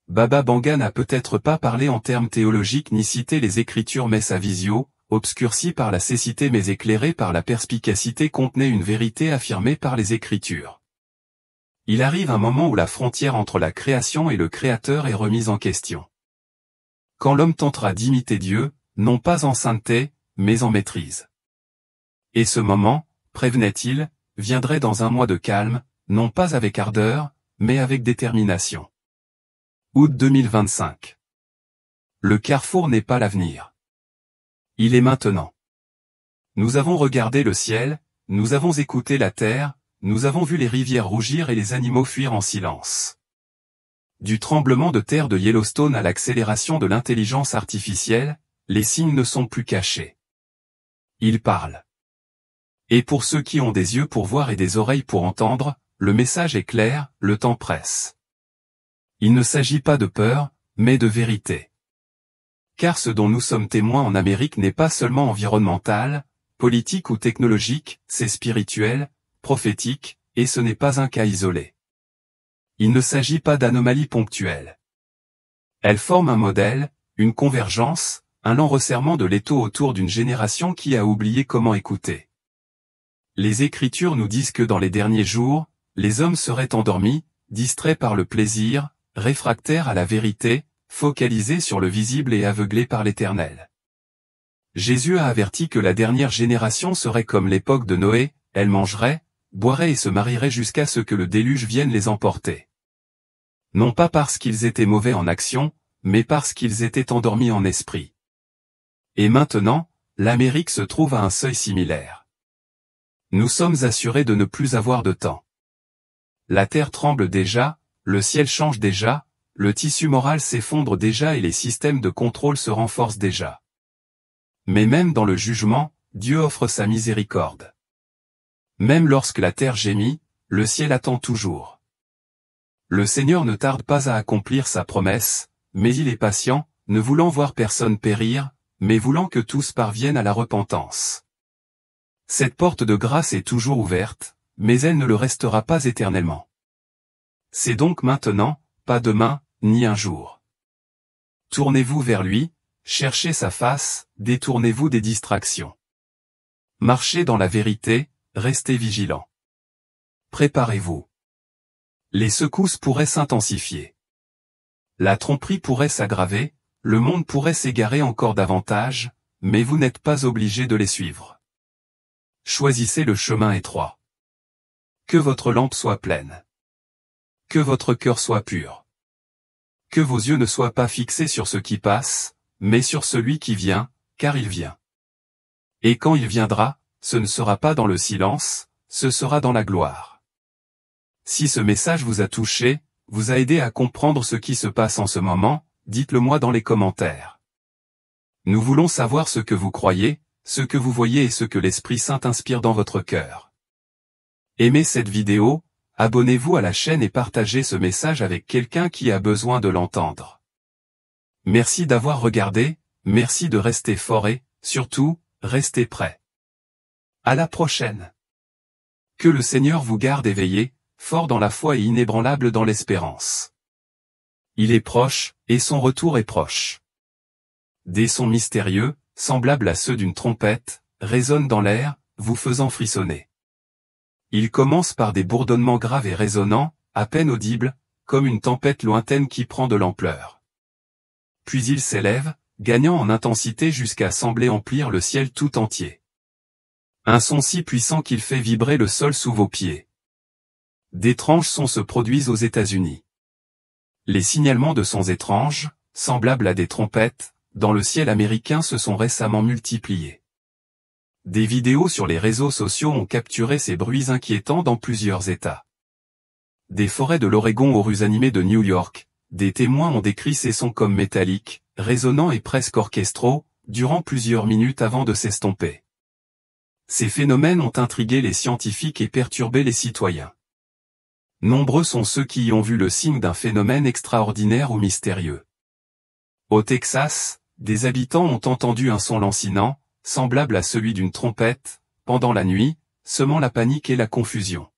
Baba Vanga n'a peut-être pas parlé en termes théologiques ni cité les Écritures mais sa visio, obscurcie par la cécité mais éclairée par la perspicacité contenait une vérité affirmée par les Écritures. Il arrive un moment où la frontière entre la création et le Créateur est remise en question. Quand l'homme tentera d'imiter Dieu, non pas en sainteté, mais en maîtrise. Et ce moment, prévenait-il, viendrait dans un mois de calme, non pas avec ardeur, mais avec détermination. Août 2025. Le carrefour n'est pas l'avenir. Il est maintenant. Nous avons regardé le ciel, nous avons écouté la terre, nous avons vu les rivières rougir et les animaux fuir en silence. Du tremblement de terre de Yellowstone à l'accélération de l'intelligence artificielle, les signes ne sont plus cachés. Ils parlent. Et pour ceux qui ont des yeux pour voir et des oreilles pour entendre, le message est clair, le temps presse. Il ne s'agit pas de peur, mais de vérité. Car ce dont nous sommes témoins en Amérique n'est pas seulement environnemental, politique ou technologique, c'est spirituel, prophétique, et ce n'est pas un cas isolé. Il ne s'agit pas d'anomalies ponctuelles. Elles forment un modèle, une convergence, un lent resserrement de l'étau autour d'une génération qui a oublié comment écouter. Les Écritures nous disent que dans les derniers jours, les hommes seraient endormis, distraits par le plaisir, réfractaires à la vérité, focalisés sur le visible et aveuglés par l'Éternel. Jésus a averti que la dernière génération serait comme l'époque de Noé, elle mangerait, boirait et se marierait jusqu'à ce que le déluge vienne les emporter. Non pas parce qu'ils étaient mauvais en action, mais parce qu'ils étaient endormis en esprit. Et maintenant, l'Amérique se trouve à un seuil similaire. Nous sommes assurés de ne plus avoir de temps. La terre tremble déjà, le ciel change déjà, le tissu moral s'effondre déjà et les systèmes de contrôle se renforcent déjà. Mais même dans le jugement, Dieu offre sa miséricorde. Même lorsque la terre gémit, le ciel attend toujours. Le Seigneur ne tarde pas à accomplir sa promesse, mais il est patient, ne voulant voir personne périr, mais voulant que tous parviennent à la repentance. Cette porte de grâce est toujours ouverte, mais elle ne le restera pas éternellement. C'est donc maintenant, pas demain, ni un jour. Tournez-vous vers lui, cherchez sa face, détournez-vous des distractions. Marchez dans la vérité, restez vigilants. Préparez-vous. Les secousses pourraient s'intensifier. La tromperie pourrait s'aggraver, le monde pourrait s'égarer encore davantage, mais vous n'êtes pas obligé de les suivre. Choisissez le chemin étroit. Que votre lampe soit pleine. Que votre cœur soit pur. Que vos yeux ne soient pas fixés sur ce qui passe, mais sur celui qui vient, car il vient. Et quand il viendra, ce ne sera pas dans le silence, ce sera dans la gloire. Si ce message vous a touché, vous a aidé à comprendre ce qui se passe en ce moment, dites-le moi dans les commentaires. Nous voulons savoir ce que vous croyez, ce que vous voyez et ce que l'Esprit Saint inspire dans votre cœur. Aimez cette vidéo, abonnez-vous à la chaîne et partagez ce message avec quelqu'un qui a besoin de l'entendre. Merci d'avoir regardé, merci de rester fort et, surtout, restez prêts. À la prochaine. Que le Seigneur vous garde éveillé, fort dans la foi et inébranlable dans l'espérance. Il est proche, et son retour est proche. Des sons mystérieux, semblables à ceux d'une trompette, résonnent dans l'air, vous faisant frissonner. Il commence par des bourdonnements graves et résonnants, à peine audibles, comme une tempête lointaine qui prend de l'ampleur. Puis il s'élève, gagnant en intensité jusqu'à sembler emplir le ciel tout entier. Un son si puissant qu'il fait vibrer le sol sous vos pieds. D'étranges sons se produisent aux États-Unis. Les signalements de sons étranges, semblables à des trompettes, dans le ciel américain se sont récemment multipliés. Des vidéos sur les réseaux sociaux ont capturé ces bruits inquiétants dans plusieurs États. Des forêts de l'Oregon aux rues animées de New York, des témoins ont décrit ces sons comme métalliques, résonnants et presque orchestraux, durant plusieurs minutes avant de s'estomper. Ces phénomènes ont intrigué les scientifiques et perturbé les citoyens. Nombreux sont ceux qui y ont vu le signe d'un phénomène extraordinaire ou mystérieux. Au Texas, des habitants ont entendu un son lancinant, semblable à celui d'une trompette, pendant la nuit, semant la panique et la confusion.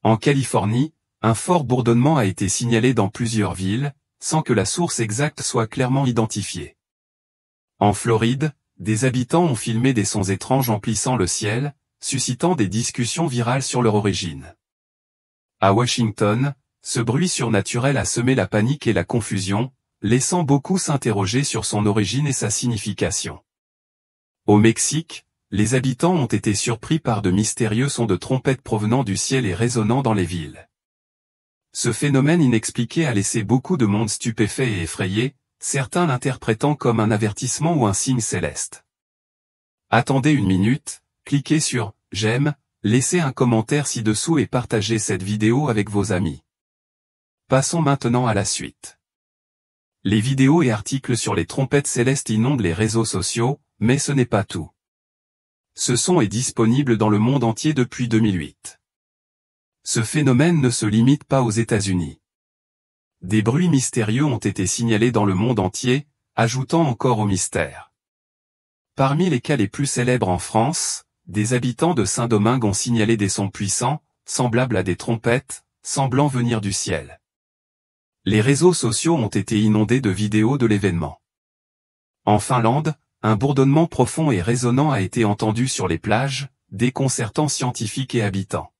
En Californie, un fort bourdonnement a été signalé dans plusieurs villes, sans que la source exacte soit clairement identifiée. En Floride, des habitants ont filmé des sons étranges emplissant le ciel, suscitant des discussions virales sur leur origine. À Washington, ce bruit surnaturel a semé la panique et la confusion, laissant beaucoup s'interroger sur son origine et sa signification. Au Mexique, les habitants ont été surpris par de mystérieux sons de trompettes provenant du ciel et résonnant dans les villes. Ce phénomène inexpliqué a laissé beaucoup de monde stupéfait et effrayé, certains l'interprétant comme un avertissement ou un signe céleste. Attendez une minute, cliquez sur « J'aime », laissez un commentaire ci-dessous et partagez cette vidéo avec vos amis. Passons maintenant à la suite. Les vidéos et articles sur les trompettes célestes inondent les réseaux sociaux, mais ce n'est pas tout. Ce son est disponible dans le monde entier depuis 2008. Ce phénomène ne se limite pas aux États-Unis. Des bruits mystérieux ont été signalés dans le monde entier, ajoutant encore au mystère. Parmi les cas les plus célèbres en France, des habitants de Saint-Domingue ont signalé des sons puissants, semblables à des trompettes, semblant venir du ciel. Les réseaux sociaux ont été inondés de vidéos de l'événement. En Finlande, un bourdonnement profond et résonnant a été entendu sur les plages, déconcertant scientifiques et habitants.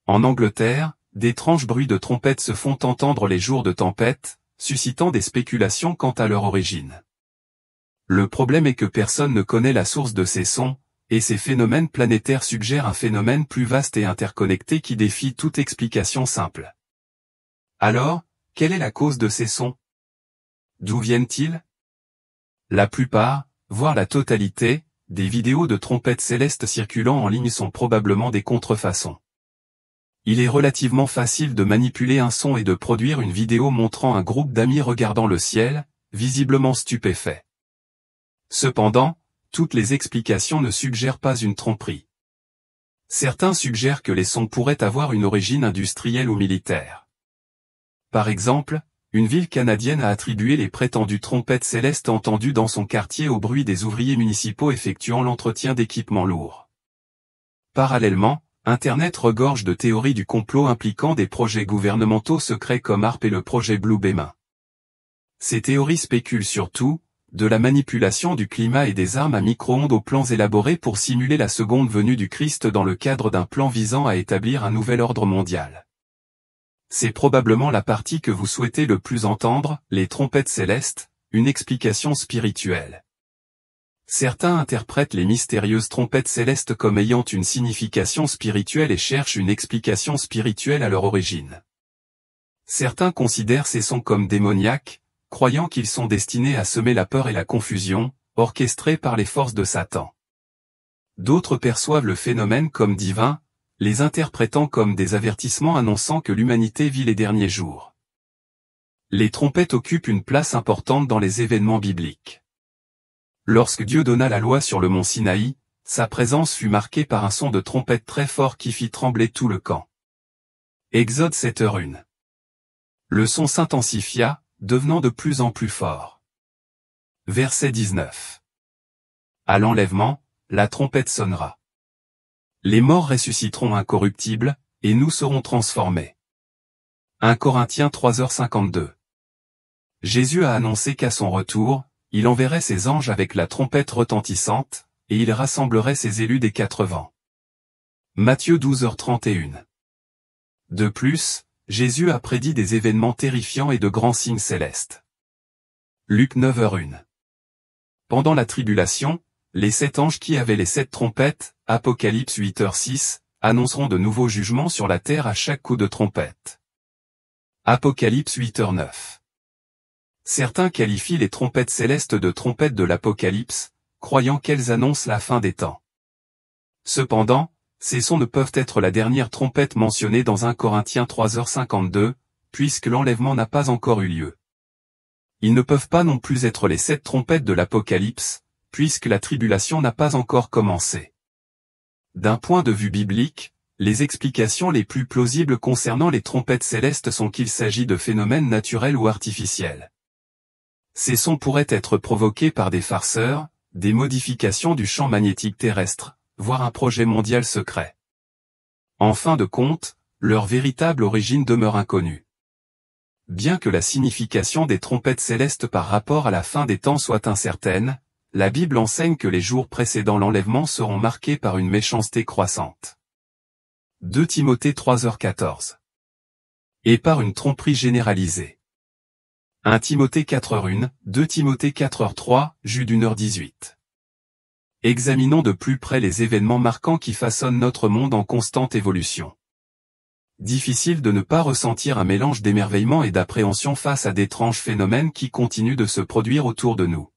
En Angleterre, d'étranges bruits de trompettes se font entendre les jours de tempête, suscitant des spéculations quant à leur origine. Le problème est que personne ne connaît la source de ces sons, et ces phénomènes planétaires suggèrent un phénomène plus vaste et interconnecté qui défie toute explication simple. Alors, quelle est la cause de ces sons? D'où viennent-ils? La plupart, voire la totalité, des vidéos de trompettes célestes circulant en ligne sont probablement des contrefaçons. Il est relativement facile de manipuler un son et de produire une vidéo montrant un groupe d'amis regardant le ciel, visiblement stupéfaits. Cependant, toutes les explications ne suggèrent pas une tromperie. Certains suggèrent que les sons pourraient avoir une origine industrielle ou militaire. Par exemple, une ville canadienne a attribué les prétendues trompettes célestes entendues dans son quartier au bruit des ouvriers municipaux effectuant l'entretien d'équipements lourds. Parallèlement, Internet regorge de théories du complot impliquant des projets gouvernementaux secrets comme HAARP et le projet Blue Beam. Ces théories spéculent surtout, de la manipulation du climat et des armes à micro-ondes aux plans élaborés pour simuler la seconde venue du Christ dans le cadre d'un plan visant à établir un nouvel ordre mondial. C'est probablement la partie que vous souhaitez le plus entendre, les trompettes célestes, une explication spirituelle. Certains interprètent les mystérieuses trompettes célestes comme ayant une signification spirituelle et cherchent une explication spirituelle à leur origine. Certains considèrent ces sons comme démoniaques, croyant qu'ils sont destinés à semer la peur et la confusion, orchestrés par les forces de Satan. D'autres perçoivent le phénomène comme divin, les interprétant comme des avertissements annonçant que l'humanité vit les derniers jours. Les trompettes occupent une place importante dans les événements bibliques. Lorsque Dieu donna la loi sur le mont Sinaï, sa présence fut marquée par un son de trompette très fort qui fit trembler tout le camp. Exode 7h1. Le son s'intensifia, devenant de plus en plus fort. Verset 19. À l'enlèvement, la trompette sonnera. Les morts ressusciteront incorruptibles, et nous serons transformés. 1 Corinthiens 3h52. Jésus a annoncé qu'à son retour, il enverrait ses anges avec la trompette retentissante, et il rassemblerait ses élus des 4 vents. Matthieu 12h31. De plus, Jésus a prédit des événements terrifiants et de grands signes célestes. Luc 9h1. Pendant la tribulation, les 7 anges qui avaient les 7 trompettes, Apocalypse 8h6, annonceront de nouveaux jugements sur la terre à chaque coup de trompette. Apocalypse 8h9. Certains qualifient les trompettes célestes de trompettes de l'Apocalypse, croyant qu'elles annoncent la fin des temps. Cependant, ces sons ne peuvent être la dernière trompette mentionnée dans 1 Corinthiens 3h52, puisque l'enlèvement n'a pas encore eu lieu. Ils ne peuvent pas non plus être les 7 trompettes de l'Apocalypse, puisque la tribulation n'a pas encore commencé. D'un point de vue biblique, les explications les plus plausibles concernant les trompettes célestes sont qu'il s'agit de phénomènes naturels ou artificiels. Ces sons pourraient être provoqués par des farceurs, des modifications du champ magnétique terrestre, voire un projet mondial secret. En fin de compte, leur véritable origine demeure inconnue. Bien que la signification des trompettes célestes par rapport à la fin des temps soit incertaine, la Bible enseigne que les jours précédant l'enlèvement seront marqués par une méchanceté croissante. 2 Timothée 3h14. Et par une tromperie généralisée. 1 Timothée 4h1, 2 Timothée 4h3, Jude 1h18. Examinons de plus près les événements marquants qui façonnent notre monde en constante évolution. Difficile de ne pas ressentir un mélange d'émerveillement et d'appréhension face à d'étranges phénomènes qui continuent de se produire autour de nous.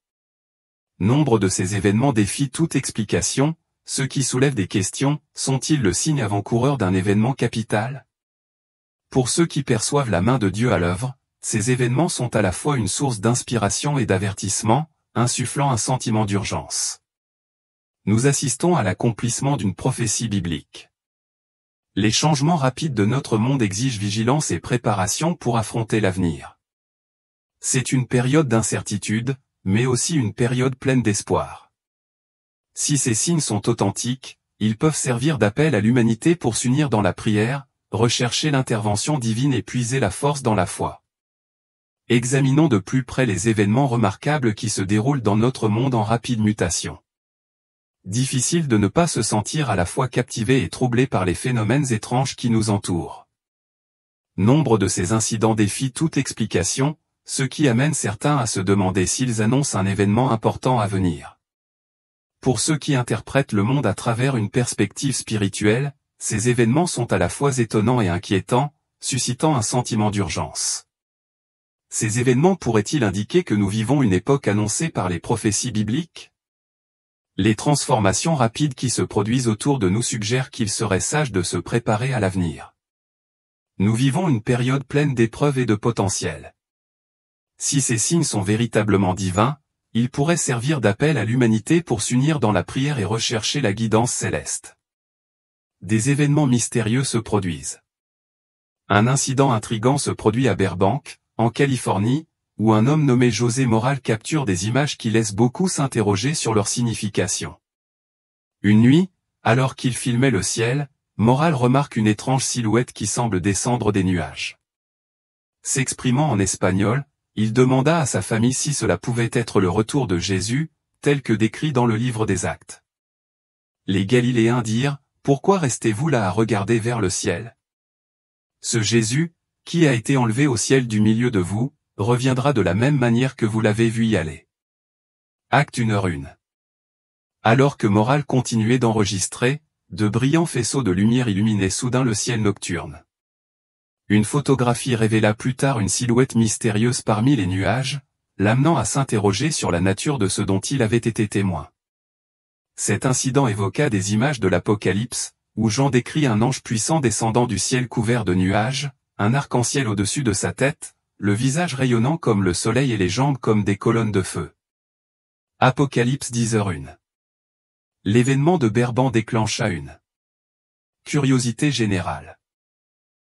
Nombre de ces événements défient toute explication, ce qui soulève des questions, sont-ils le signe avant-coureur d'un événement capital? Pour ceux qui perçoivent la main de Dieu à l'œuvre, ces événements sont à la fois une source d'inspiration et d'avertissement, insufflant un sentiment d'urgence. Nous assistons à l'accomplissement d'une prophétie biblique. Les changements rapides de notre monde exigent vigilance et préparation pour affronter l'avenir. C'est une période d'incertitude, mais aussi une période pleine d'espoir. Si ces signes sont authentiques, ils peuvent servir d'appel à l'humanité pour s'unir dans la prière, rechercher l'intervention divine et puiser la force dans la foi. Examinons de plus près les événements remarquables qui se déroulent dans notre monde en rapide mutation. Difficile de ne pas se sentir à la fois captivé et troublé par les phénomènes étranges qui nous entourent. Nombre de ces incidents défient toute explication, ce qui amène certains à se demander s'ils annoncent un événement important à venir. Pour ceux qui interprètent le monde à travers une perspective spirituelle, ces événements sont à la fois étonnants et inquiétants, suscitant un sentiment d'urgence. Ces événements pourraient-ils indiquer que nous vivons une époque annoncée par les prophéties bibliques? Les transformations rapides qui se produisent autour de nous suggèrent qu'il serait sage de se préparer à l'avenir. Nous vivons une période pleine d'épreuves et de potentiel. Si ces signes sont véritablement divins, ils pourraient servir d'appel à l'humanité pour s'unir dans la prière et rechercher la guidance céleste. Des événements mystérieux se produisent. Un incident intrigant se produit à Burbank, en Californie, où un homme nommé José Moral capture des images qui laissent beaucoup s'interroger sur leur signification. Une nuit, alors qu'il filmait le ciel, Moral remarque une étrange silhouette qui semble descendre des nuages. S'exprimant en espagnol, il demanda à sa famille si cela pouvait être le retour de Jésus, tel que décrit dans le livre des Actes. Les Galiléens dirent, « Pourquoi restez-vous là à regarder vers le ciel? Ce Jésus, qui a été enlevé au ciel du milieu de vous, reviendra de la même manière que vous l'avez vu y aller. » Acte 1h1. Alors que Moral continuait d'enregistrer, de brillants faisceaux de lumière illuminaient soudain le ciel nocturne. Une photographie révéla plus tard une silhouette mystérieuse parmi les nuages, l'amenant à s'interroger sur la nature de ce dont il avait été témoin. Cet incident évoqua des images de l'Apocalypse, où Jean décrit un ange puissant descendant du ciel couvert de nuages, un arc-en-ciel au-dessus de sa tête, le visage rayonnant comme le soleil et les jambes comme des colonnes de feu. Apocalypse 10h1. L'événement de Burbank déclencha une curiosité générale.